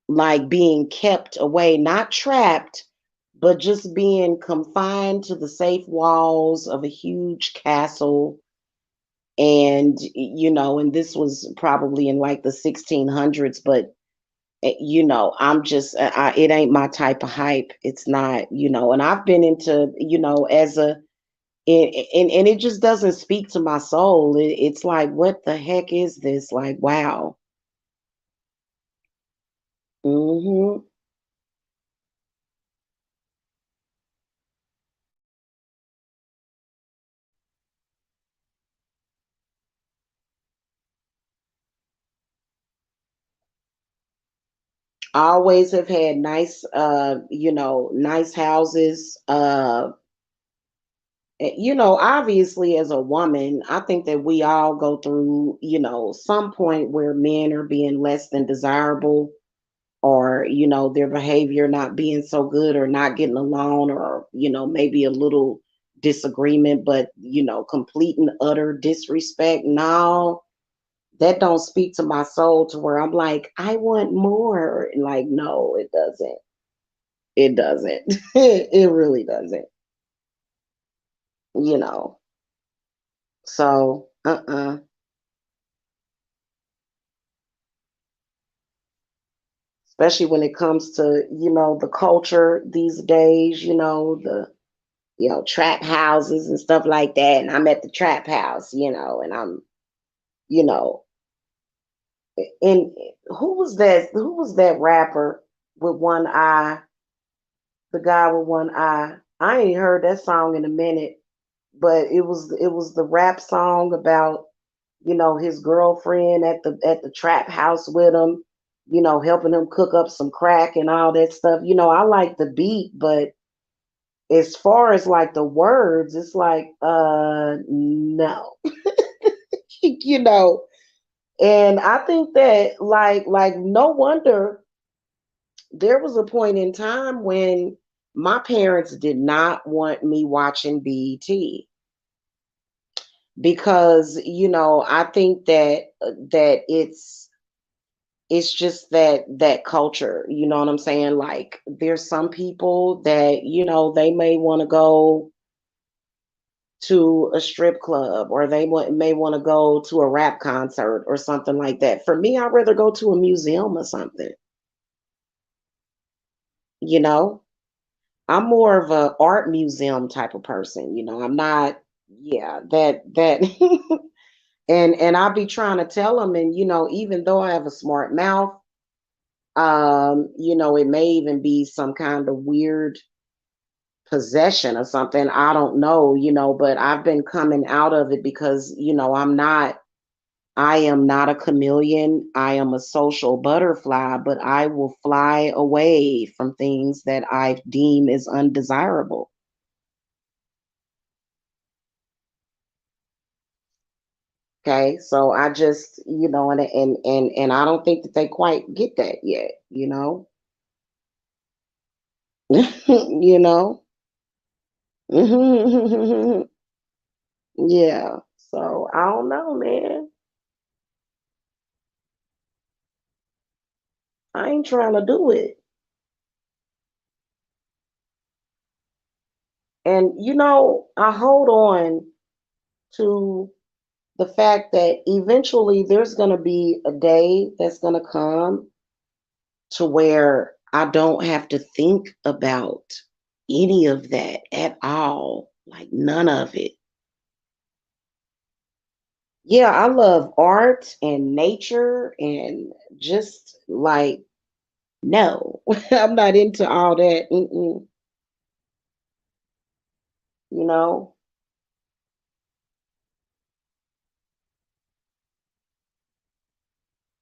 like being kept away, not trapped, but just being confined to the safe walls of a huge castle. And, and this was probably in like the 1600s, but, I'm just, it ain't my type of hype. It's not, and I've been into, as a, and it just doesn't speak to my soul. It's like, what the heck is this? Like, wow. Hmm. I always have had nice, nice houses. Obviously, as a woman, I think that we all go through, some point where men are being less than desirable, or, their behavior not being so good, or not getting along, or, maybe a little disagreement, but, complete and utter disrespect. No, that don't speak to my soul to where I'm like, I want more. Like, no, it doesn't. It doesn't. It really doesn't, you know. So, especially when it comes to, the culture these days, the, trap houses and stuff like that. And I'm at the trap house, and I'm, you know, and who was that rapper with one eye, the guy with one eye? I ain't heard that song in a minute, but it was the rap song about, his girlfriend at the trap house with him, helping him cook up some crack and all that stuff. I like the beat, but as far as like the words, it's like no. you know. And I think that like no wonder there was a point in time when my parents did not want me watching BET, because I think that it's just that culture, you know what I'm saying? Like there's some people that they may want to go to a strip club, or may want to go to a rap concert or something like that. For me, I'd rather go to a museum or something. you know I'm more of a art museum type of person. I'm not, yeah, that and I'll be trying to tell them, and even though I have a smart mouth, it may even be some kind of weird possession or something. I don't know, but I've been coming out of it because, I am not a chameleon. I am a social butterfly, but I will fly away from things that I deem as undesirable. Okay. So I just, and I don't think that they quite get that yet. you know? Yeah. So I don't know, man. I ain't trying to do it. And I hold on to the fact that eventually there's going to be a day that's going to come to where I don't have to think about any of that at all. Like none of it. Yeah, I love art and nature and just like, no, I'm not into all that. You know?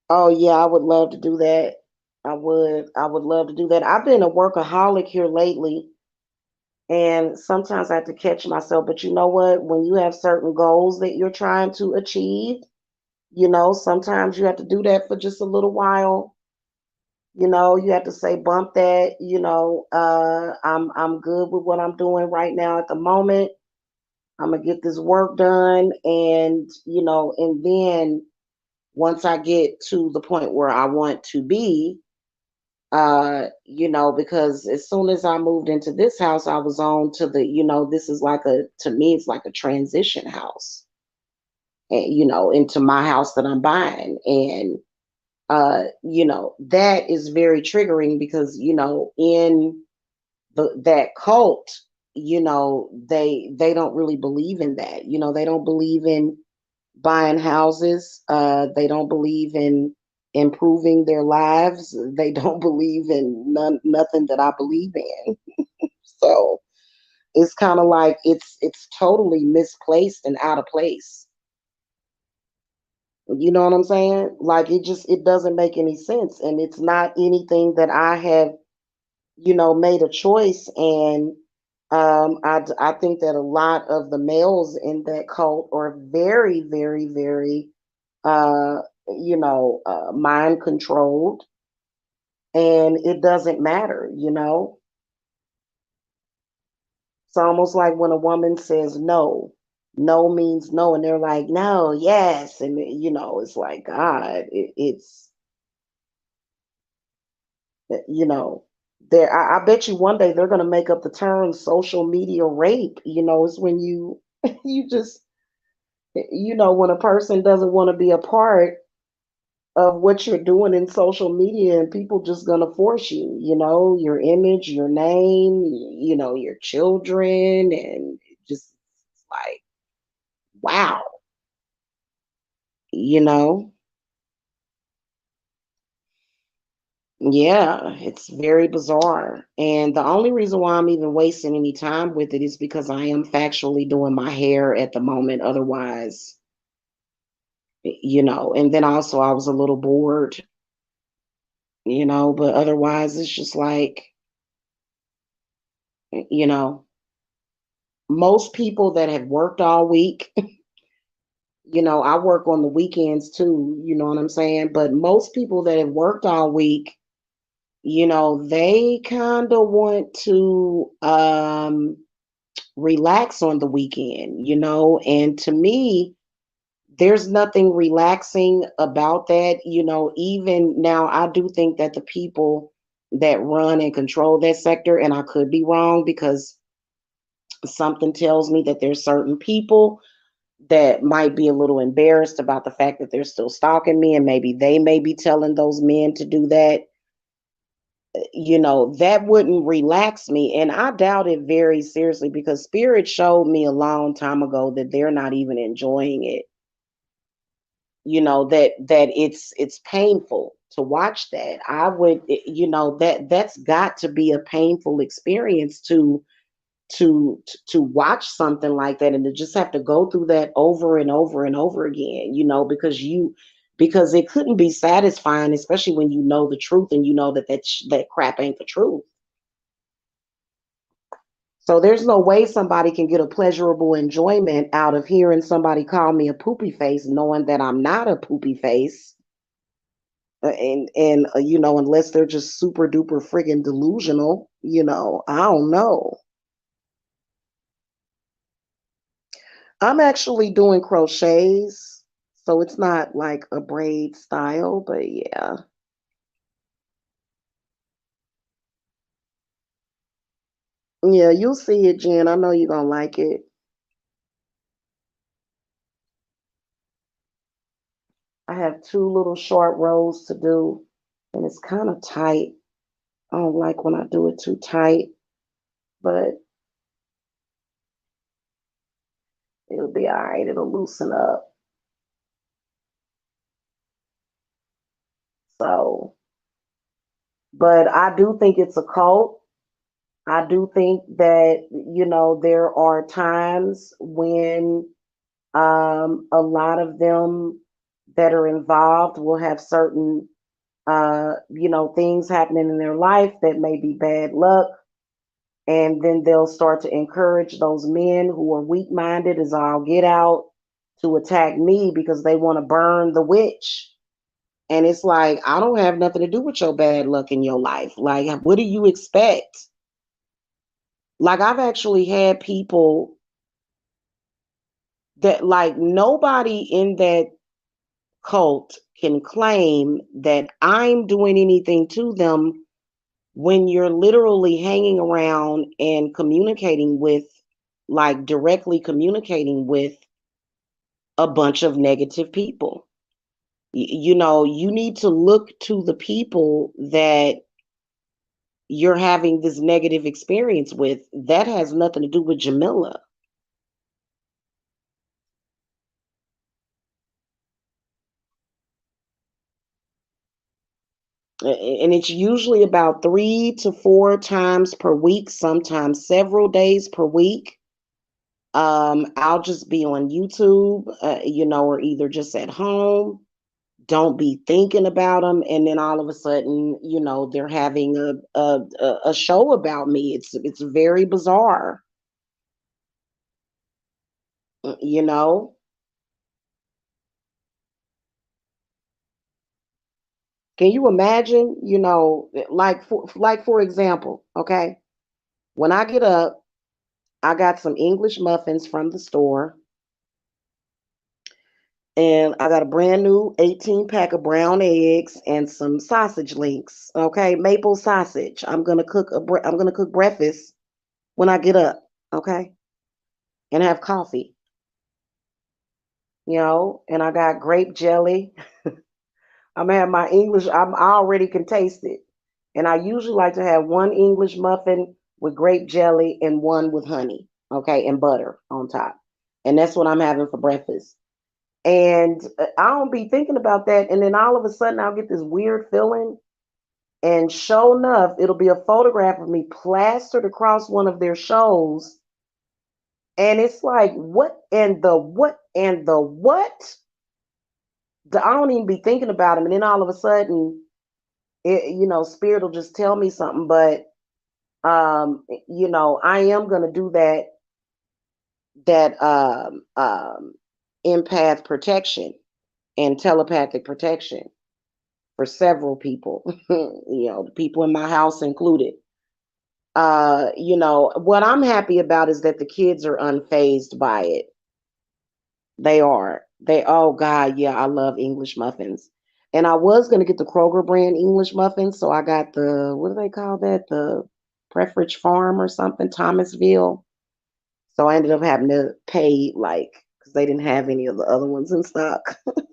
Oh, yeah, I would love to do that. I would love to do that. I've been a workaholic here lately. And sometimes I have to catch myself. But you know what? When you have certain goals that you're trying to achieve, sometimes you have to do that for just a little while. You have to say, bump that, I'm good with what I'm doing right now at the moment. I'm gonna get this work done. And then once I get to the point where I want to be, because as soon as I moved into this house, I was on to this is like to me, it's like a transition house, and, into my house that I'm buying. And, that is very triggering because, in that cult, they don't really believe in that. They don't believe in buying houses. They don't believe in improving their lives. They don't believe in nothing that I believe in. So it's kind of like it's totally misplaced and out of place. You know what I'm saying? Like it doesn't make any sense, and it's not anything that I have made a choice. And I think that a lot of the males in that cult are very, very, very uh, mind controlled, and it doesn't matter. It's almost like when a woman says no, no means no, and they're like, no, yes. And, it's like, God, it's there. I bet you one day they're going to make up the term social media rape. It's when you, you just, when a person doesn't want to be a part of what you're doing in social media and people just gonna force your image, your name, your children, and just like, wow, you know yeah, it's very bizarre. And the only reason why I'm even wasting any time with it is because I am factually doing my hair at the moment. Otherwise, and then also I was a little bored, but otherwise it's just like, you know most people that have worked all week, I work on the weekends too, you know what I'm saying? But most people that have worked all week, they kind of want to relax on the weekend, and to me, there's nothing relaxing about that. Even now, I do think that the people that run and control that sector, and I could be wrong because something tells me that there's certain people that might be a little embarrassed about the fact that they're still stalking me, and maybe they may be telling those men to do that. That wouldn't relax me, and I doubt it very seriously because spirit showed me a long time ago that they're not even enjoying it. That it's painful to watch that. I would, that that's got to be a painful experience to to watch something like that and to just have to go through that over and over and over again, because it couldn't be satisfying, especially when you know the truth and you know that crap ain't the truth. So there's no way somebody can get a pleasurable enjoyment out of hearing somebody call me a poopy face, knowing that I'm not a poopy face. And unless they're just super duper friggin' delusional, I don't know. I'm actually doing crochets, so it's not like a braid style, but yeah. Yeah, you'll see it, Jen. I know you're gonna like it. I have two little short rows to do, and it's kind of tight. I don't like when I do it too tight, but it'll be all right. It'll loosen up. So, but I do think it's a cult. I do think that, there are times when a lot of them that are involved will have certain, things happening in their life that may be bad luck. And then they'll start to encourage those men who are weak minded as all get out to attack me because they want to burn the witch. And it's like, I don't have nothing to do with your bad luck in your life. Like, what do you expect? Like, I've actually had people that, like, nobody in that cult can claim that I'm doing anything to them when you're literally hanging around and communicating with, like, directly communicating with a bunch of negative people. You need to look to the people that you're having this negative experience with. That has nothing to do with Jamila. And it's usually about 3 to 4 times per week, sometimes several days per week. I'll just be on YouTube, or either just at home, don't be thinking about them, and then all of a sudden, they're having a show about me. It's very bizarre, you know. Can you imagine, like for example, okay, when I get up, I got some English muffins from the store. And I got a brand new 18 pack of brown eggs and some sausage links. Okay, maple sausage. I'm gonna cook breakfast when I get up. Okay, and have coffee. And I got grape jelly. I'm gonna have my English. I already can taste it, and I usually like to have one English muffin with grape jelly and one with honey. Okay, and butter on top, and that's what I'm having for breakfast. And I don't be thinking about that. And then all of a sudden, I'll get this weird feeling. And sure enough, it'll be a photograph of me plastered across one of their shows. And it's like, what and the what and the what? I don't even be thinking about them. And then all of a sudden, spirit will just tell me something. But, I am going to do that empath protection and telepathic protection for several people, the people in my house included. What I'm happy about is that the kids are unfazed by it. They are. Oh God, yeah, I love English muffins. And I was gonna get the Kroger brand English muffins, so I got what do they call that? The Preference Farm or something, Thomasville. So I ended up having to pay like because they didn't have any of the other ones in stock.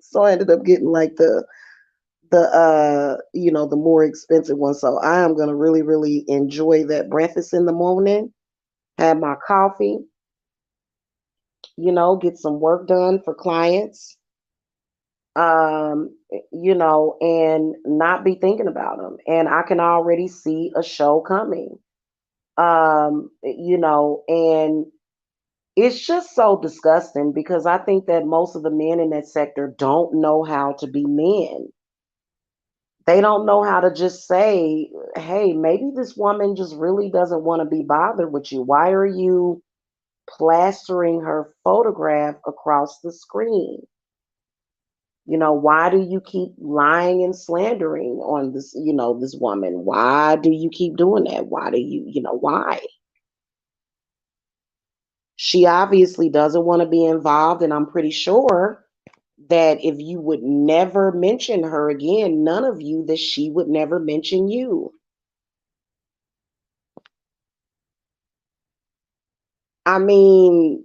So I ended up getting like the more expensive one. So I am gonna really, really enjoy that breakfast in the morning, have my coffee, get some work done for clients, and not be thinking about them. And I can already see a show coming. And it's just so disgusting because I think that most of the men in that sector don't know how to be men. They don't know how to just say, hey, maybe this woman just really doesn't want to be bothered with you. Why are you plastering her photograph across the screen? Why do you keep lying and slandering on this woman? Why do you keep doing that? Why do why? She obviously doesn't want to be involved, and I'm pretty sure that if you would never mention her again, none of you, that she would never mention you. I mean,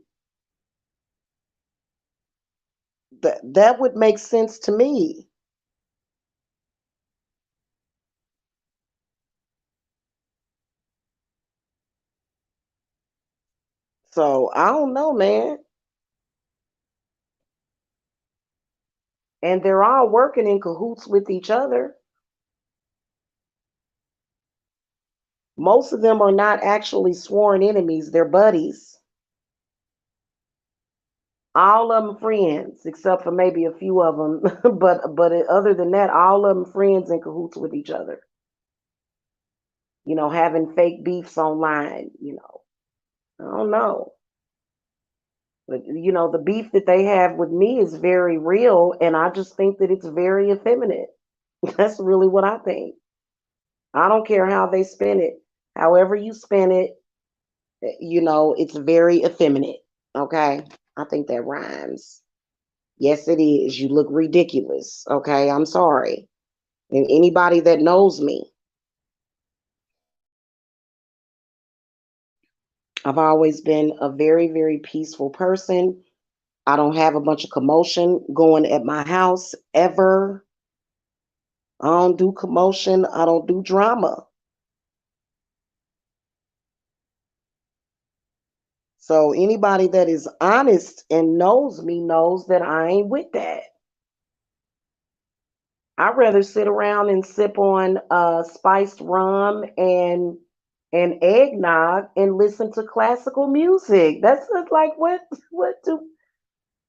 that would make sense to me. So I don't know, man. And they're all working in cahoots with each other. Most of them are not actually sworn enemies, they're buddies. All of them friends, except for maybe a few of them. but other than that, all of them friends in cahoots with each other. Having fake beefs online. I don't know. But the beef that they have with me is very real, and I just think that it's very effeminate. That's really what I think. I don't care how they spin it. However you spin it, it's very effeminate. Okay? I think that rhymes. Yes, it is. You look ridiculous. Okay? I'm sorry. And anybody that knows me, I've always been a very, very peaceful person. I don't have a bunch of commotion going at my house ever. I don't do commotion. I don't do drama. So anybody that is honest and knows me knows that I ain't with that. I'd rather sit around and sip on spiced rum and eggnog and listen to classical music. That's just like what do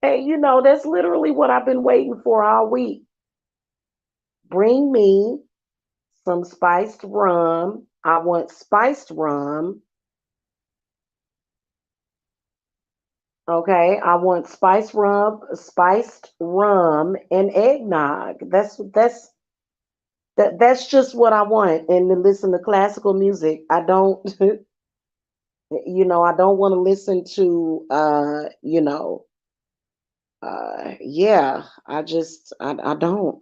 hey, that's literally what I've been waiting for all week. Bring me some spiced rum. I want spiced rum. Okay, I want spiced rum and eggnog. That's just what I want. And to listen to classical music. I don't I don't want to listen to yeah, I don't.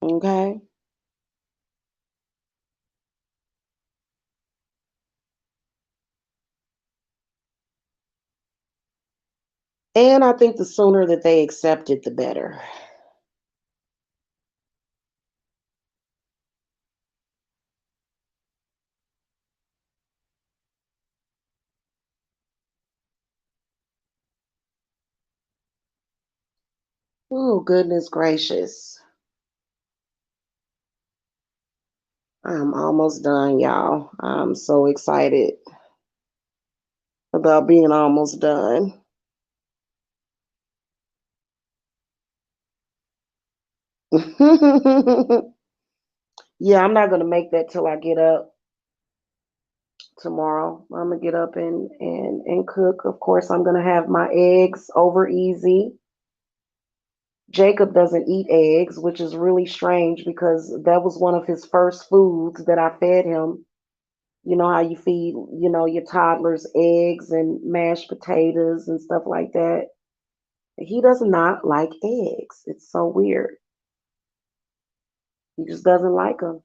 Okay. And I think the sooner that they accept it, the better. Oh, goodness gracious. I'm almost done, y'all. I'm so excited about being almost done. Yeah, I'm not gonna make that till I get up tomorrow. I'm gonna get up and cook. Of course, I'm gonna have my eggs over easy. Jacob doesn't eat eggs, which is really strange because that was one of his first foods that I fed him. You know how you feed, your toddlers eggs and mashed potatoes and stuff like that. He does not like eggs. It's so weird. He just doesn't like them.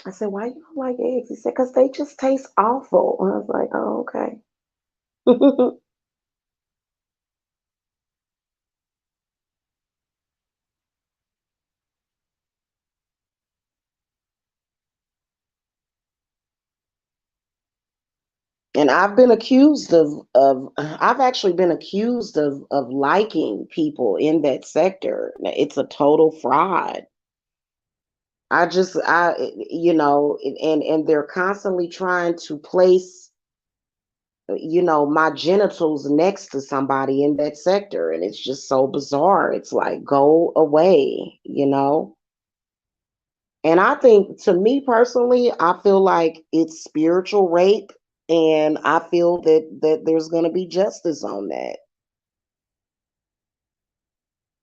I said, why you don't like eggs? He said, because they just taste awful. And I was like, oh, okay. And I've been accused of I've actually been accused of liking people in that sector. It's a total fraud. And they're constantly trying to place my genitals next to somebody in that sector, and it's just so bizarre. It's like, go away. And I think, to me personally, I feel like it's spiritual rape, and I feel that there's going to be justice on that.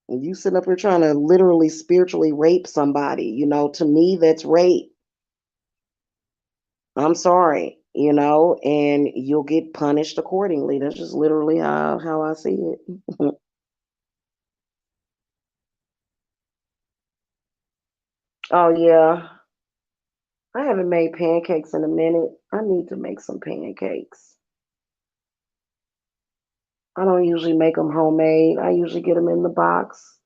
You sit up here trying to literally spiritually rape somebody, to me that's rape. I'm sorry, and you'll get punished accordingly. That's just literally how I see it. Oh yeah. I haven't made pancakes in a minute. I need to make some pancakes. I don't usually make them homemade. I usually get them in the box.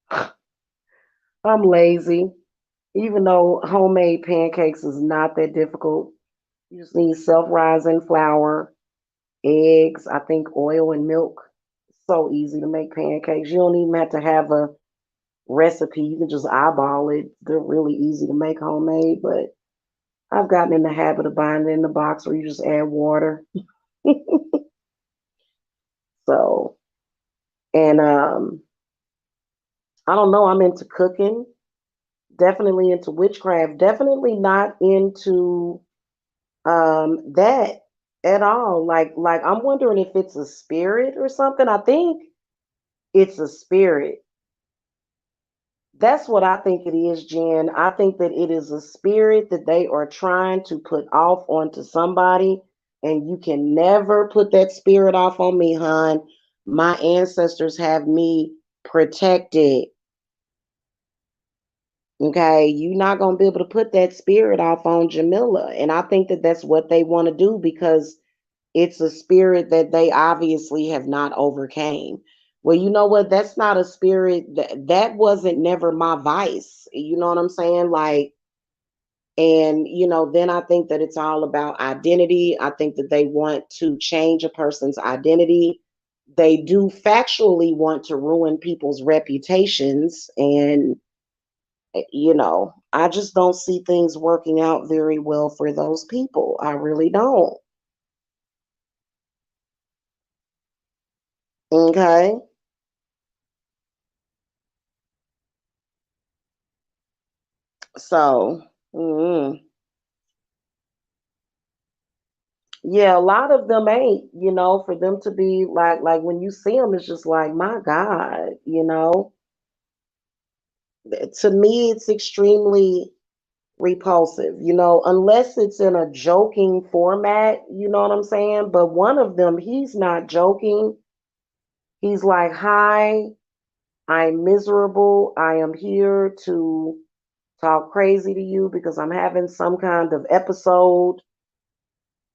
I'm lazy. Even though homemade pancakes is not that difficult, you just need self-rising flour, eggs, I think oil and milk. So easy to make pancakes. You don't even have to have a recipe. You can just eyeball it. They're really easy to make homemade, but I've gotten in the habit of buying it in the box where you just add water. So, and I don't know, I'm into cooking, definitely into witchcraft, definitely not into that at all. Like I'm wondering if it's a spirit or something. I think it's a spirit. That's what I think it is, Jen. I think that it is a spirit that they are trying to put off onto somebody, and you can never put that spirit off on me, hon. My ancestors have me protected. Okay, you're not going to be able to put that spirit off on Jamila. And I think that that's what they want to do, because it's a spirit that they obviously have not overcame. Well, you know what? That's not a spirit that wasn't never my vice. You know what I'm saying? Like, and then I think that it's all about identity. I think that they want to change a person's identity. They do factually want to ruin people's reputations, and I just don't see things working out very well for those people. I really don't. Okay. So, yeah, a lot of them ain't, for them to be like when you see them, it's just like, my God. To me, it's extremely repulsive, unless it's in a joking format, you know what I'm saying? But one of them, he's not joking. He's like, hi, I'm miserable. I am here to talk crazy to you because I'm having some kind of episode,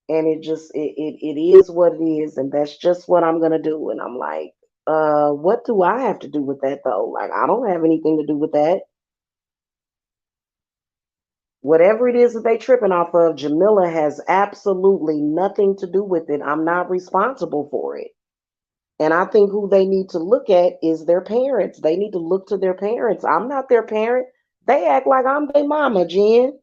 and it is what it is, and that's just what I'm gonna do. And I'm like, what do I have to do with that though? Like, I don't have anything to do with that. Whatever it is that they tripping off of, Jamila has absolutely nothing to do with it. I'm not responsible for it. And I think who they need to look at is their parents. They need to look to their parents. I'm not their parent. They act like I'm their mama, Jen.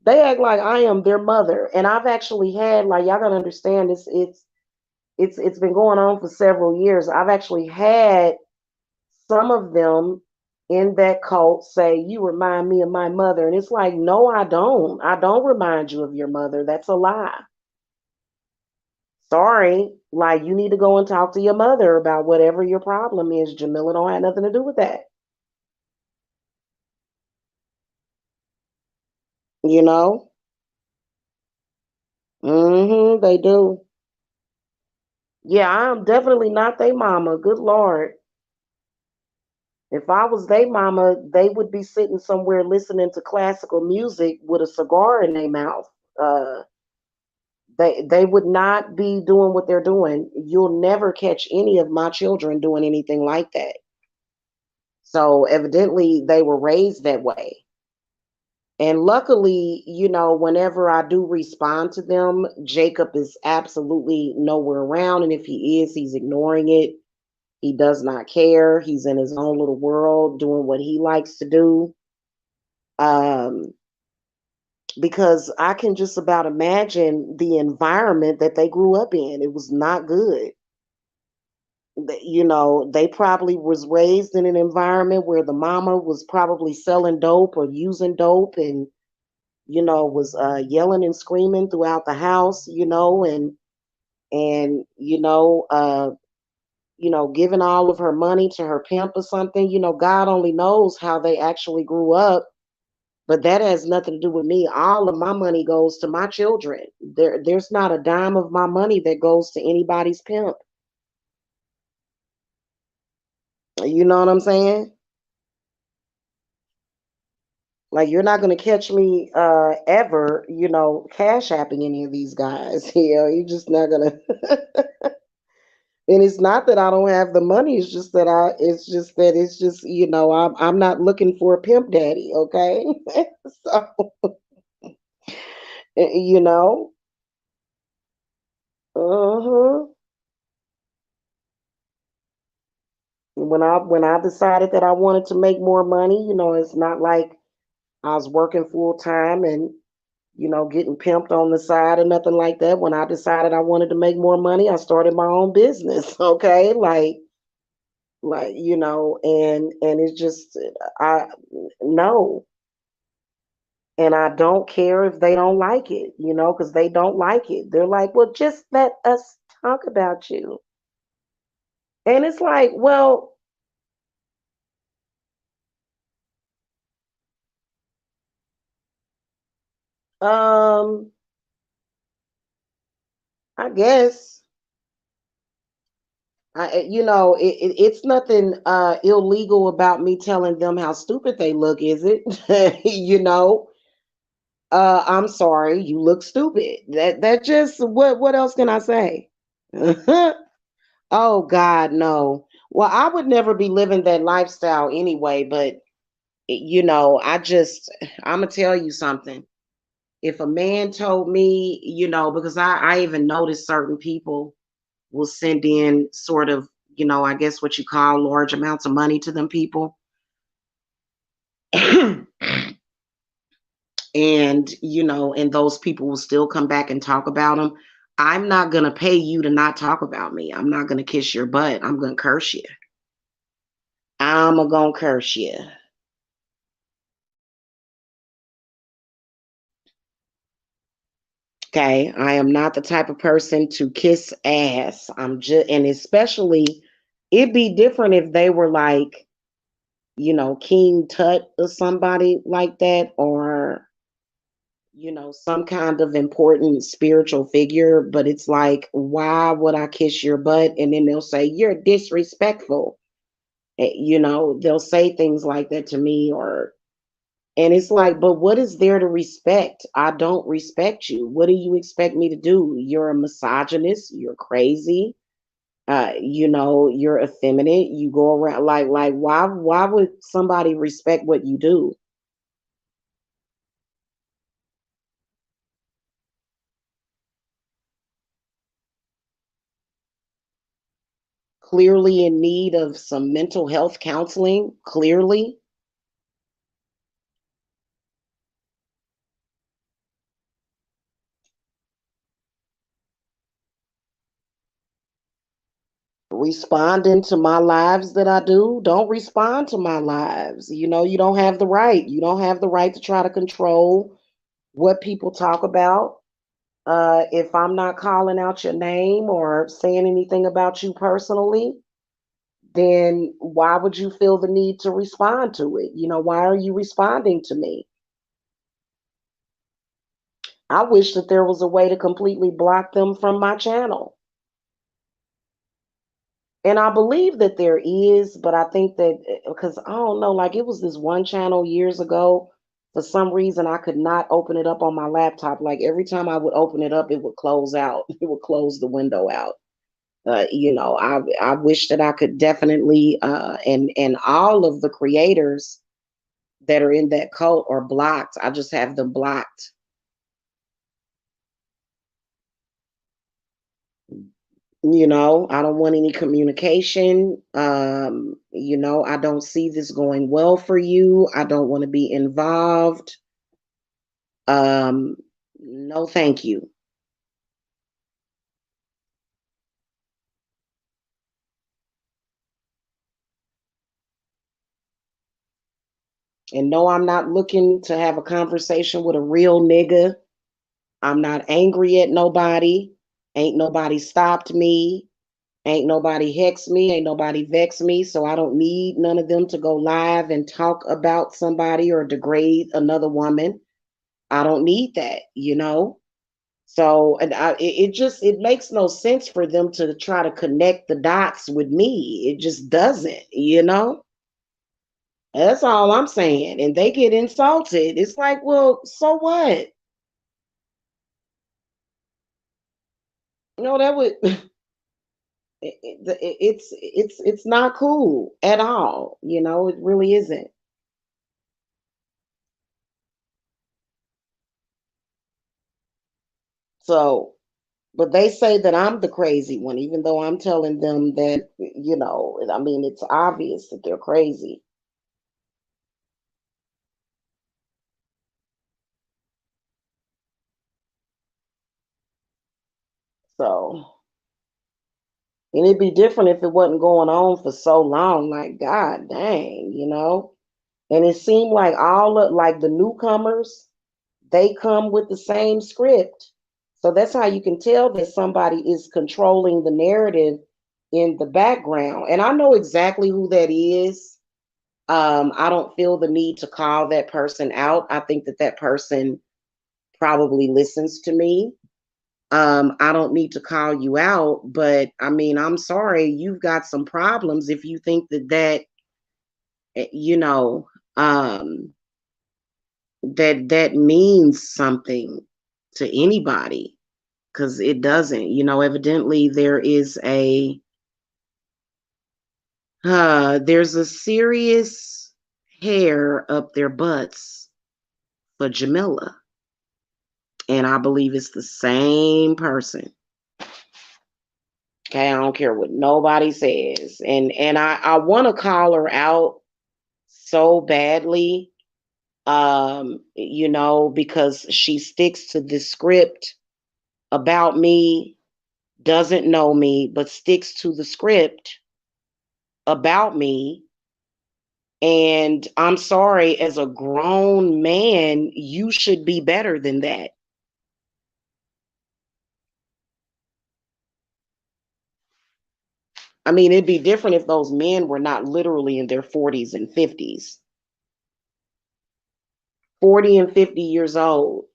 They act like I am their mother. And I've actually had, like, y'all gotta understand this, it's been going on for several years. I've actually had some of them in that cult say, you remind me of my mother. And it's like, no, I don't. I don't remind you of your mother. That's a lie. Sorry. Like, you need to go and talk to your mother about whatever your problem is. Jamila don't have nothing to do with that. You know? They do. Yeah, I'm definitely not their mama. Good Lord. If I was their mama, they would be sitting somewhere listening to classical music with a cigar in their mouth. They would not be doing what they're doing. You'll never catch any of my children doing anything like that. So evidently they were raised that way. And luckily, whenever I do respond to them, Jacob is absolutely nowhere around. And if he is, he's ignoring it. He does not care. He's in his own little world doing what he likes to do. Um, because I can just about imagine the environment that they grew up in. It was not good. They probably was raised in an environment where the mama was probably selling dope or using dope and was yelling and screaming throughout the house, and giving all of her money to her pimp or something. God only knows how they actually grew up, but that has nothing to do with me. All of my money goes to my children. There's not a dime of my money that goes to anybody's pimp. You know what I'm saying? Like you're not gonna catch me ever, cash apping any of these guys. You're just not gonna. And it's not that I don't have the money. It's just that I'm not looking for a pimp daddy. Okay, so you know, uh-huh. When I decided that I wanted to make more money, it's not like I was working full time and getting pimped on the side or nothing like that. When I decided I wanted to make more money, I started my own business. Okay, and it's just I no, and I don't care if they don't like it, because they don't like it. They're like, well, just let us talk about you, and it's like, well, um, I guess. It's nothing illegal about me telling them how stupid they look, is it? I'm sorry, you look stupid. That just what else can I say? Oh God, no. Well, I would never be living that lifestyle anyway, but I just I'm gonna tell you something. If a man told me, because I even noticed certain people will send in sort of, I guess what you call large amounts of money to them people. And those people will still come back and talk about them. I'm not going to pay you to not talk about me. I'm not going to kiss your butt. I'm going to curse you. I'm going to curse you. Okay. I am not the type of person to kiss ass. I'm just, and especially, it'd be different if they were like, King Tut or somebody like that, or some kind of important spiritual figure, but it's like, why would I kiss your butt? And then they'll say, you're disrespectful. They'll say things like that to me, and it's like, but what is there to respect? I don't respect you. What do you expect me to do? You're a misogynist. You're crazy. You're effeminate. You go around like, why would somebody respect what you do? Clearly in need of some mental health counseling, clearly. Responding to my lives that I do, don't respond to my lives. You don't have the right. You don't have the right to try to control what people talk about. If I'm not calling out your name or saying anything about you personally, then why would you feel the need to respond to it? Why are you responding to me? I wish that there was a way to completely block them from my channel. And I believe that there is, but I think that because I don't know, like it was this one channel years ago. For some reason, I could not open it up on my laptop. Like every time I would open it up, it would close out. It would close the window out. I wish that I could definitely, and all of the creators, that are in that cult are blocked. I just have them blocked. I don't want any communication. I don't see this going well for you. I don't want to be involved. Um, no, thank you. And no, I'm not looking to have a conversation with a real nigga. I'm not angry at nobody. Ain't nobody stopped me. Ain't nobody hex me. Ain't nobody vex me. So I don't need none of them to go live and talk about somebody or degrade another woman. I don't need that. So it makes no sense for them to try to connect the dots with me. It just doesn't. That's all I'm saying. And they get insulted. It's like, well, so what? That would it's not cool at all. It really isn't. So, but they say that I'm the crazy one, even though I'm telling them that, I mean, it's obvious that they're crazy. So, and it'd be different if it wasn't going on for so long. Like, God dang. And it seemed like all of like the newcomers, they come with the same script. So that's how you can tell that somebody is controlling the narrative in the background. And I know exactly who that is. I don't feel the need to call that person out. I think that that person probably listens to me. I don't need to call you out, but I mean, I'm sorry, you've got some problems if you think eh, you know, um, that means something to anybody, because it doesn't. Evidently there's a serious hair up their butts for Jamila, and I believe it's the same person. Okay, I don't care what nobody says, and I want to call her out so badly, because she sticks to this script about me, doesn't know me, but sticks to the script about me. And I'm sorry, as a grown man, you should be better than that. I mean, it'd be different if those men were not literally in their 40s and 50s, 40 and 50 years old.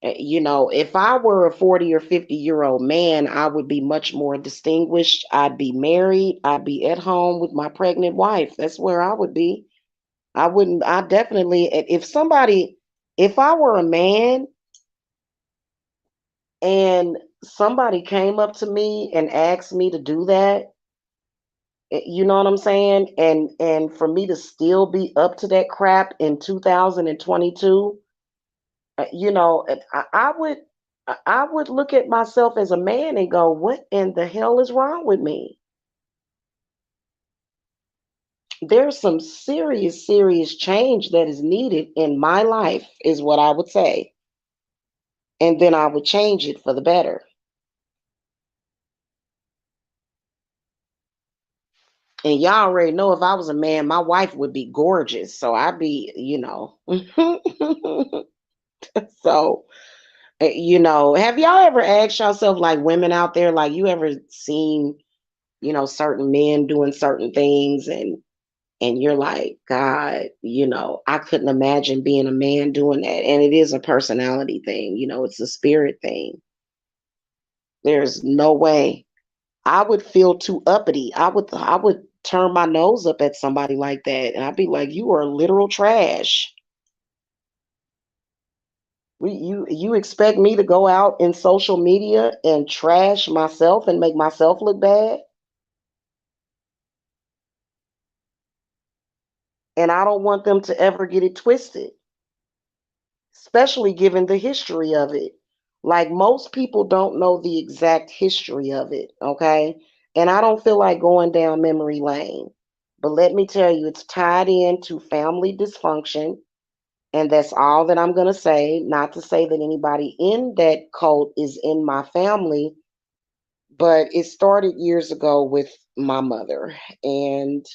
If I were a 40 or 50-year-old man, I would be much more distinguished. I'd be married. I'd be at home with my pregnant wife. That's where I would be. I wouldn't, I definitely, if I were a man and somebody came up to me and asked me to do that, you know what I'm saying? And for me to still be up to that crap in 2022, I would look at myself as a man and go, what in the hell is wrong with me? There's some serious, serious change that is needed in my life, is what I would say. And then I would change it for the better. And y'all already know if I was a man, my wife would be gorgeous. So I'd be. So, have y'all ever asked yourself, like women out there, like you ever seen, certain men doing certain things and you're like, God, I couldn't imagine being a man doing that. And it is a personality thing, it's a spirit thing. There's no way. I would feel too uppity. I would turn my nose up at somebody like that, and I'd be like, "You are literal trash. You expect me to go out in social media and trash myself and make myself look bad?" And I don't want them to ever get it twisted, especially given the history of it. Like most people don't know the exact history of it, okay? And I don't feel like going down memory lane. But let me tell you, it's tied into family dysfunction. And that's all that I'm going to say. Not to say that anybody in that cult is in my family, but it started years ago with my mother. And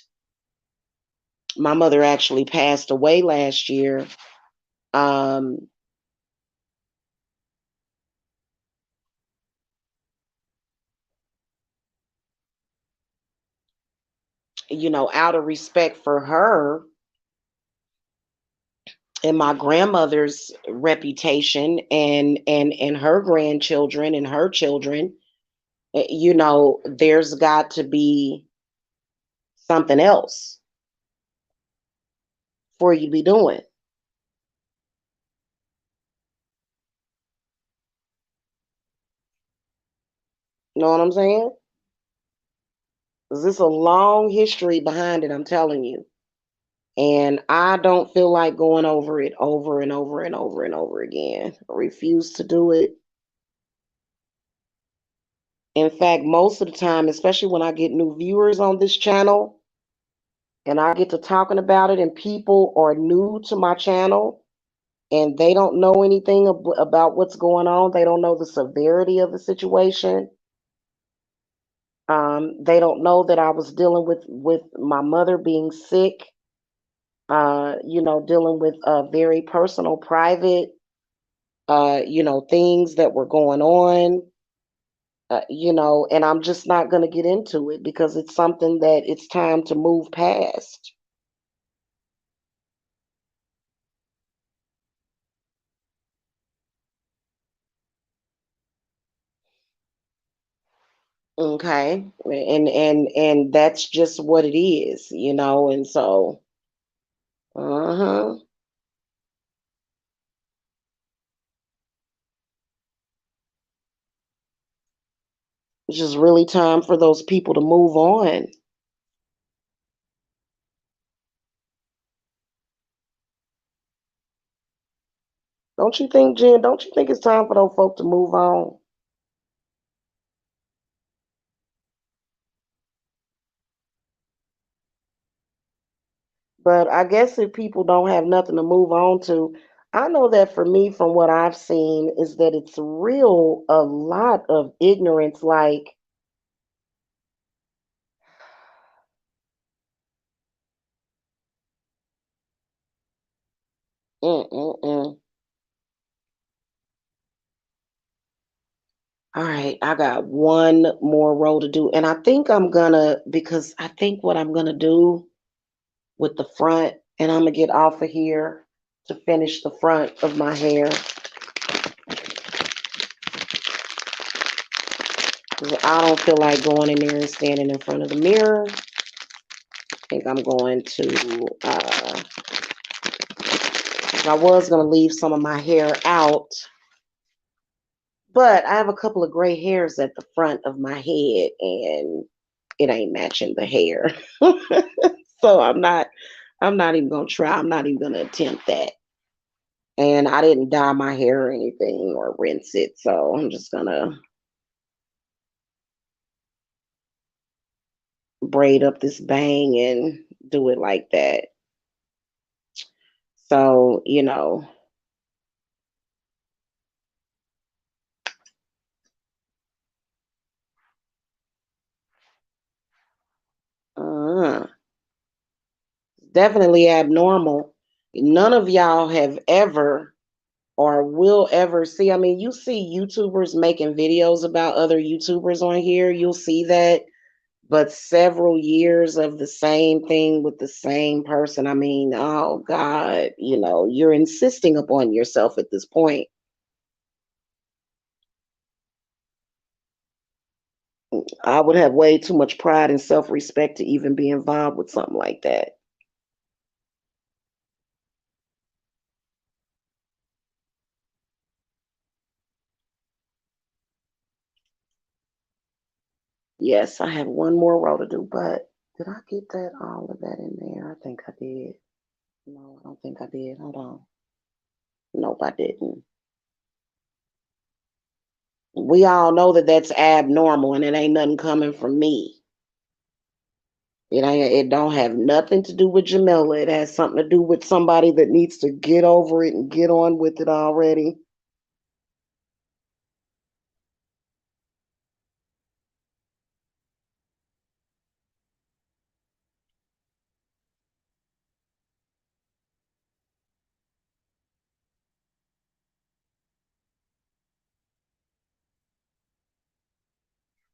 my mother actually passed away last year. Um, out of respect for her and my grandmother's reputation and her grandchildren and her children, there's got to be something else for you to be doing. You know what I'm saying? 'Cause there's a long history behind it, I'm telling you. And I don't feel like going over it over and over and over and over again. I refuse to do it. In fact, most of the time, especially when I get new viewers on this channel and I get to talking about it and people are new to my channel and they don't know anything about what's going on, they don't know the severity of the situation. They don't know that I was dealing with my mother being sick, dealing with very personal, private, things that were going on, and I'm just not going to get into it because it's something that it's time to move past. Okay. And that's just what it is, and so uh-huh. It's just really time for those people to move on. Don't you think, Jen? Don't you think it's time for those folk to move on? But I guess if people don't have nothing to move on to, I know that for me, from what I've seen, is that it's real a lot of ignorance. Like, mm. All right, I got one more row to do, and I think I'm gonna because I think what I'm gonna do with the front, and I'm gonna get off of here to finish the front of my hair. 'Cause I don't feel like going in there and standing in front of the mirror. I think I'm going to. I was gonna leave some of my hair out, but I have a couple of gray hairs at the front of my head, and it ain't matching the hair. So I'm not even gonna try. I'm not even gonna attempt that. And I didn't dye my hair or anything or rinse it, so I'm just gonna braid up this bang and do it like that. So, uh, definitely abnormal. None of y'all have ever or will ever see. I mean, you see YouTubers making videos about other YouTubers on here, you'll see that, but several years of the same thing with the same person. I mean, oh God, you're insisting upon yourself at this point. I would have way too much pride and self respect to even be involved with something like that. Yes, I have one more row to do, but did I get that all of that in there? I think I did. No, I don't think I did. Hold on. Nope, I didn't. We all know that that's abnormal and it ain't nothing coming from me. It don't have nothing to do with Jamila. It has something to do with somebody that needs to get over it and get on with it already.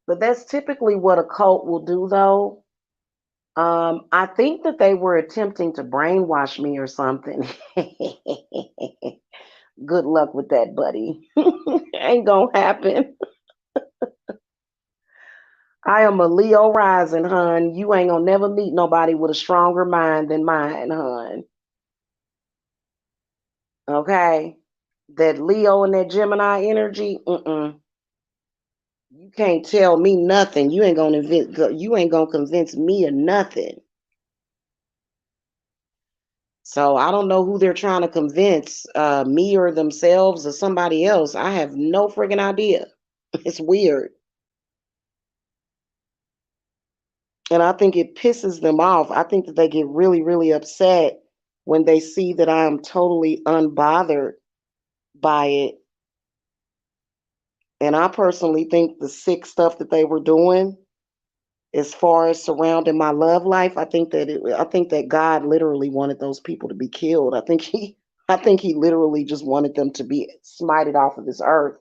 But that's typically what a cult will do though. I think that they were attempting to brainwash me or something. Good luck with that, buddy. Ain't gonna happen. I am a Leo rising, hun. You ain't gonna never meet nobody with a stronger mind than mine, hun. Okay? That Leo and that Gemini energy, you can't tell me nothing. You ain't gonna convince me of nothing. So I don't know who they're trying to convince, me or themselves or somebody else. I have no friggin' idea. It's weird. And I think it pisses them off. I think that they get really, really upset when they see that I am totally unbothered by it. And I personally think the sick stuff that they were doing, as far as surrounding my love life, I think that God literally wanted those people to be killed. I think he literally just wanted them to be smited off of this earth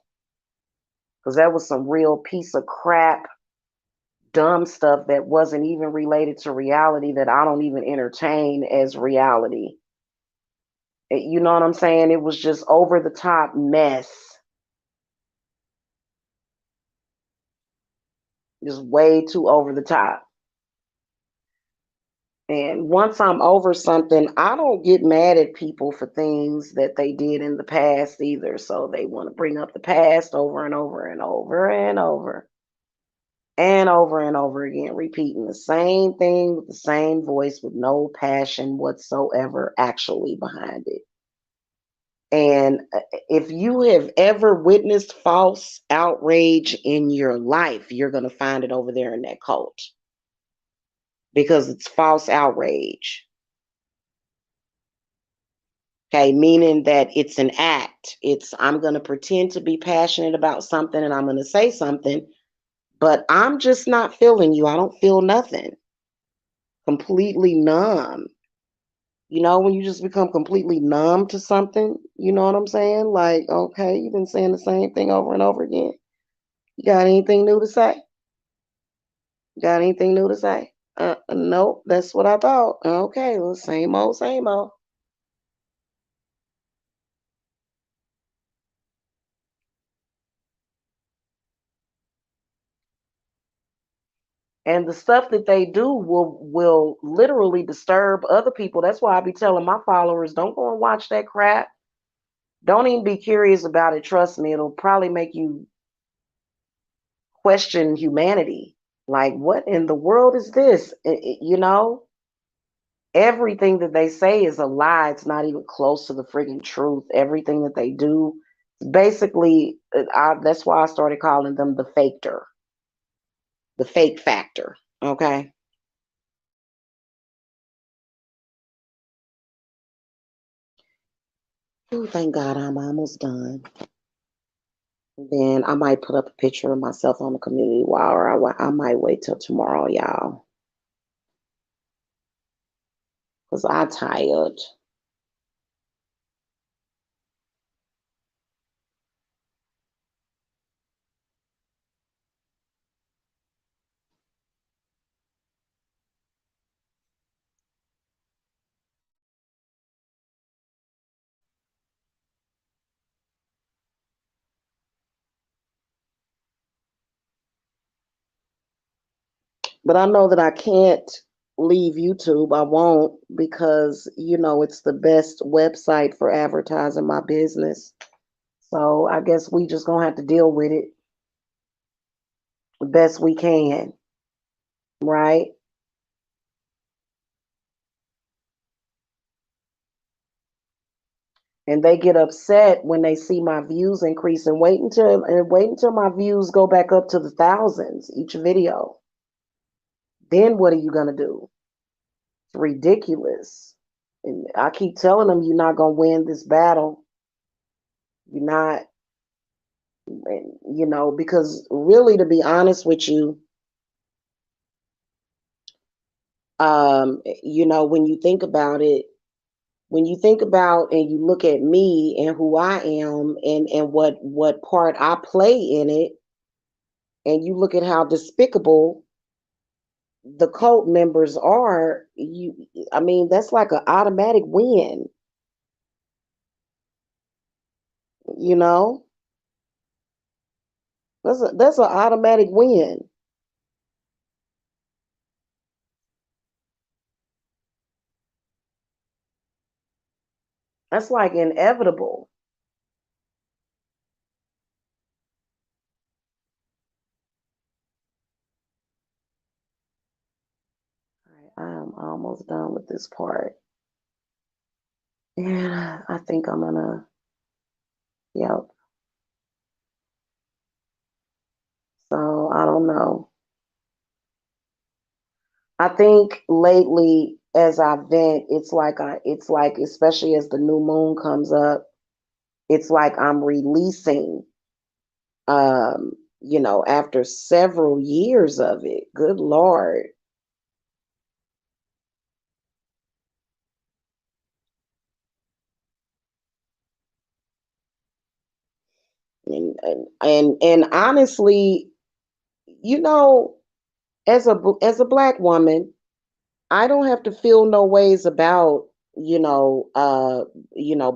because that was some real piece of crap, dumb stuff that wasn't even related to reality that I don't even entertain as reality. You know what I'm saying? It was just over the top mess, just way too over the top. And once I'm over something, I don't get mad at people for things that they did in the past either. So they want to bring up the past over and over and over and over and over and over again, repeating the same thing with the same voice with no passion whatsoever actually behind it. And if you have ever witnessed false outrage in your life, you're going to find it over there in that cult because it's false outrage. Okay, meaning that it's an act. I'm going to pretend to be passionate about something and I'm going to say something, but I'm just not feeling you. I don't feel nothing. Completely numb. You know, when you just become completely numb to something, you know what I'm saying? Like, okay, you've been saying the same thing over and over again. You got anything new to say? Got anything new to say? Nope, that's what I thought. Okay, well, same old, same old. And the stuff that they do will literally disturb other people. That's why I be telling my followers, don't go and watch that crap. Don't even be curious about it. Trust me, it'll probably make you question humanity. Like, what in the world is this? You know, everything that they say is a lie. It's not even close to the friggin' truth. Everything that they do, basically, that's why I started calling them the faker, the fake factor. Okay. Oh, thank God I'm almost done. Then I might put up a picture of myself on the community wall, or I might wait till tomorrow, y'all, because I'm tired. But I know that I can't leave YouTube. I won't because, it's the best website for advertising my business. So I guess we just gonna have to deal with it the best we can, right? And they get upset when they see my views increase, and wait until my views go back up to the thousands each video. Then what are you gonna do? It's ridiculous. And I keep telling them, you're not gonna win this battle. You're not, because really, to be honest with you, when you think about it, when you think about and you look at me and who I am, and what part I play in it, and you look at how despicable the cult members are, I mean, that's like an automatic win, you know? That's an automatic win. That's like inevitable. I'm almost done with this part. And I think I'm gonna, yep. So I don't know. I think lately, as I vent, it's like, especially as the new moon comes up, it's like I'm releasing, after several years of it. Good Lord. And honestly, you know, as a black woman, I don't have to feel no ways about,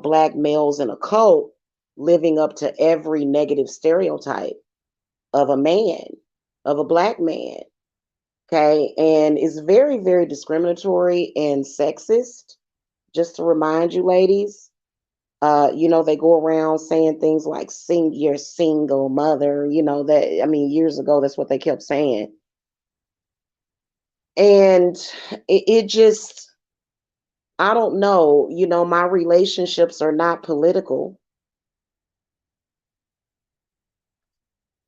black males in a cult living up to every negative stereotype of a man, of a black man. Okay. And it's very, very discriminatory and sexist. Just to remind you, ladies, they go around saying things like "sing your single mother." That, I mean, years ago, that's what they kept saying. And it just, I don't know. My relationships are not political.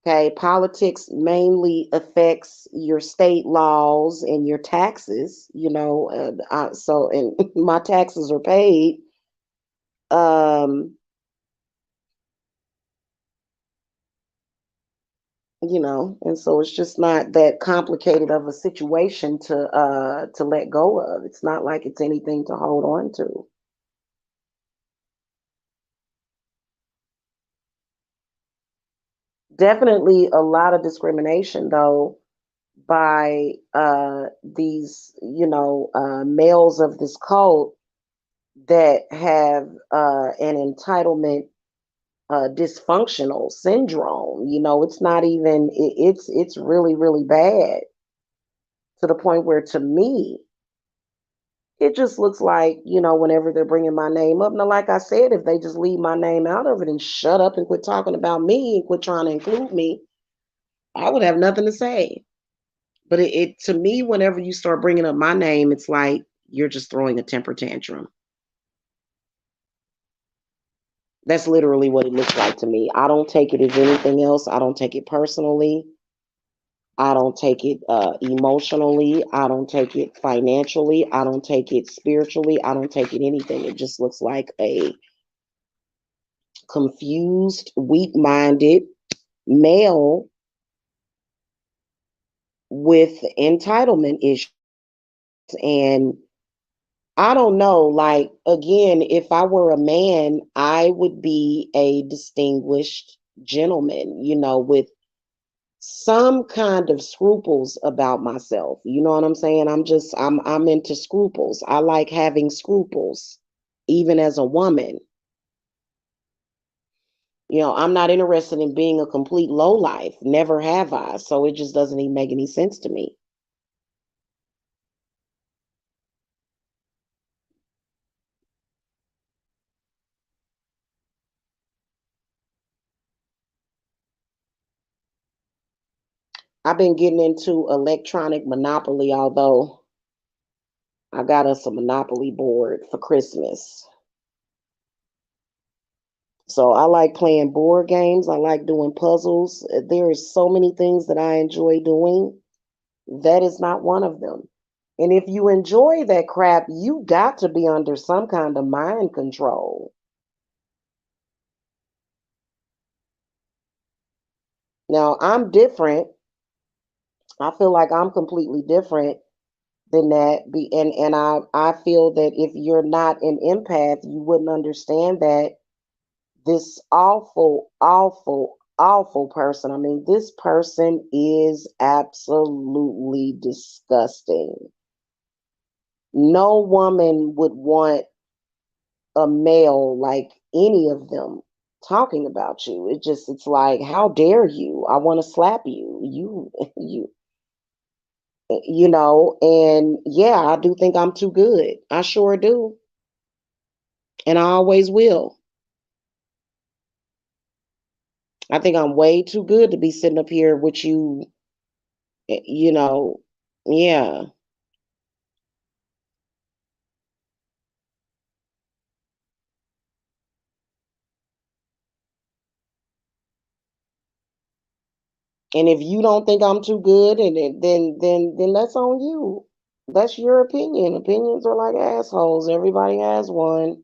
Okay, politics mainly affects your state laws and your taxes. And my taxes are paid. Um, and so it's just not that complicated of a situation to let go of. It's not like it's anything to hold on to. Definitely a lot of discrimination, though, by these males of this cult that have an entitlement dysfunctional syndrome. It's not even it's really, really bad, to the point where, to me, it just looks like, whenever they're bringing my name up. Now, like I said, if they just leave my name out of it and shut up and quit talking about me and quit trying to include me, I would have nothing to say. But to me, whenever you start bringing up my name, it's like you're just throwing a temper tantrum. That's literally what it looks like to me. I don't take it as anything else. I don't take it personally. I don't take it emotionally. I don't take it financially. I don't take it spiritually. I don't take it anything. It just looks like a confused, weak minded male with entitlement issues. And I don't know, like, again, if I were a man, I would be a distinguished gentleman, with some kind of scruples about myself. You know what I'm saying? I'm into scruples. I like having scruples, even as a woman. I'm not interested in being a complete low life. Never have I. So it just doesn't even make any sense to me. I've been getting into electronic monopoly, although I got us a monopoly board for Christmas. So I like playing board games. I like doing puzzles. There is so many things that I enjoy doing. That is not one of them. And if you enjoy that crap, you got to be under some kind of mind control. Now, I'm different. I feel like I'm completely different than that. And I feel that if you're not an empath, you wouldn't understand that this awful, awful, awful person. I mean, this person is absolutely disgusting. No woman would want a male like any of them talking about you. It's like, how dare you? I want to slap you. And yeah, I do think I'm too good. I sure do. And I always will. I think I'm way too good to be sitting up here with you, you know. Yeah. And if you don't think I'm too good, then that's on you. That's your opinion. Opinions are like assholes. Everybody has one.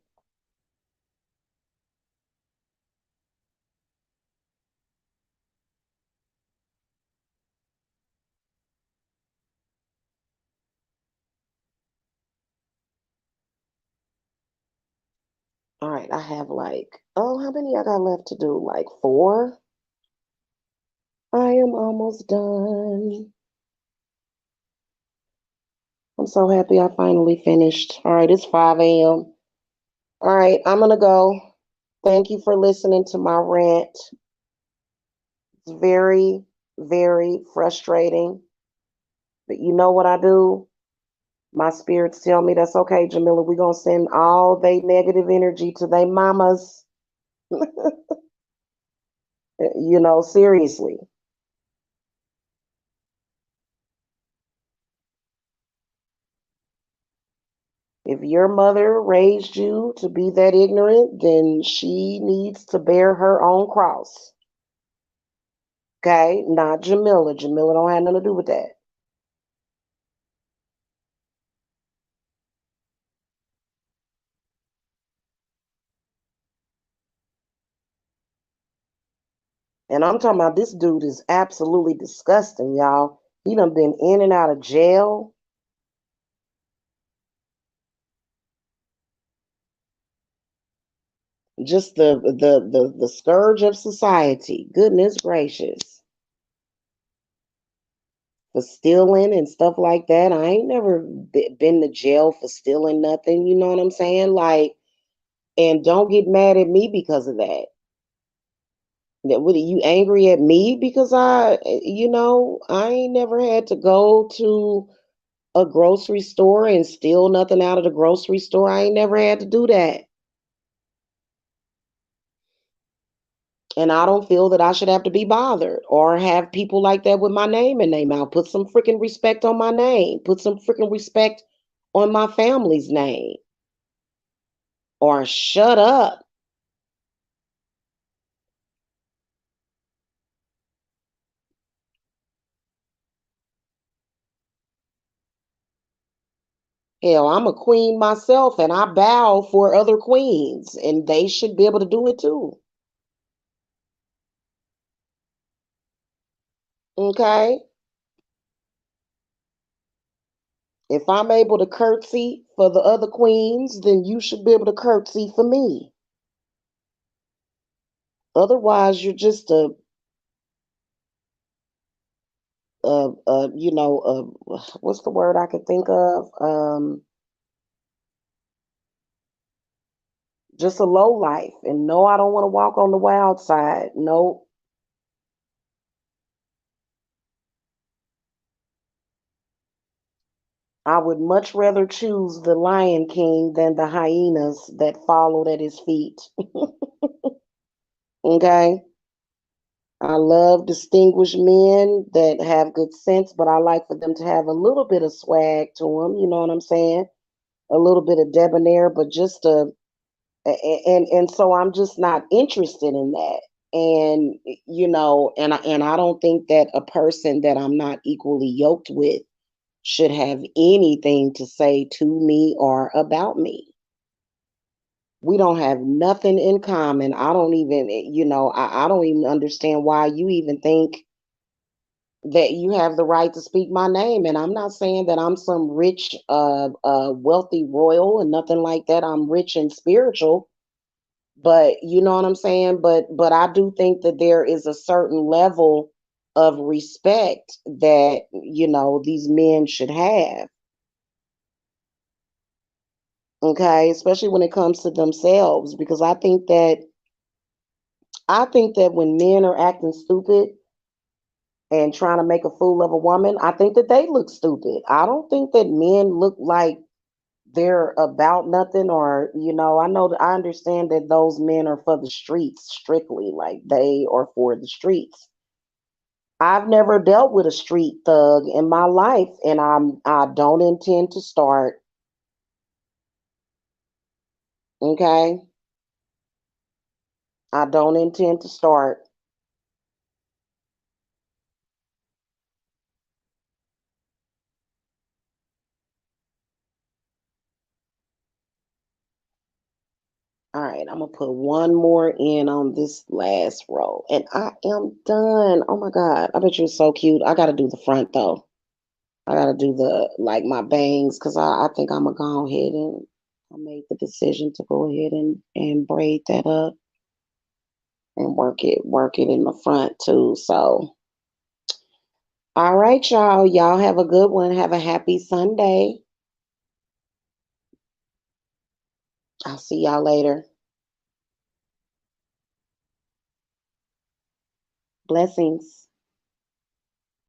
All right, I have like, oh, how many I got left to do? Like four? I am almost done. I'm so happy I finally finished. All right, it's 5 a.m. All right, I'm gonna go. Thank you for listening to my rant. It's very, very frustrating. But you know what I do? My spirits tell me that's okay, Jamila. We're gonna send all they negative energy to their mamas. Seriously. If your mother raised you to be that ignorant, then she needs to bear her own cross. Okay? Not Jamila. Jamila don't have nothing to do with that. And I'm talking about this dude is absolutely disgusting, y'all. He done been in and out of jail. Just the scourge of society. Goodness gracious. For stealing and stuff like that. I ain't never been to jail for stealing nothing. You know what I'm saying? Like, and don't get mad at me because of that. What are you angry at me because I ain't never had to go to a grocery store and steal nothing out of the grocery store. I ain't never had to do that. And I don't feel that I should have to be bothered or have people like that with my name in their mouth. Put some freaking respect on my name. Put some freaking respect on my family's name. Or shut up. Hell, I'm a queen myself and I bow for other queens and they should be able to do it too. Okay? If I'm able to curtsy for the other queens, then you should be able to curtsy for me. Otherwise, you're just what's the word I could think of? Just a low life. And no, I don't want to walk on the wild side. No, I would much rather choose the Lion King than the hyenas that followed at his feet. Okay? I love distinguished men that have good sense, but I like for them to have a little bit of swag to them. You know what I'm saying? A little bit of debonair, but just And so I'm just not interested in that. And and I don't think that a person that I'm not equally yoked with should have anything to say to me or about me. We don't have nothing in common. I don't even, I don't even understand why you even think that you have the right to speak my name. And I'm not saying that I'm some rich, wealthy royal and nothing like that. I'm rich and spiritual, but you know what I'm saying. But I do think that there is a certain level of respect that these men should have. Okay, especially when it comes to themselves, because I think that when men are acting stupid and trying to make a fool of a woman, I think that they look stupid. I don't think that men look like they're about nothing, or I know that I understand that those men are for the streets strictly, like they are for the streets. I've never dealt with a street thug in my life, and I don't intend to start. Okay, I don't intend to start. All right, I'm gonna put one more in on this last row, and I am done. Oh my god, I bet you're so cute. I gotta do the front though. I gotta do the like my bangs because I think I'm gonna go ahead and I made the decision to go ahead and braid that up and work it in the front too. So all right, y'all. Y'all have a good one. Have a happy Sunday. I'll see y'all later. Blessings.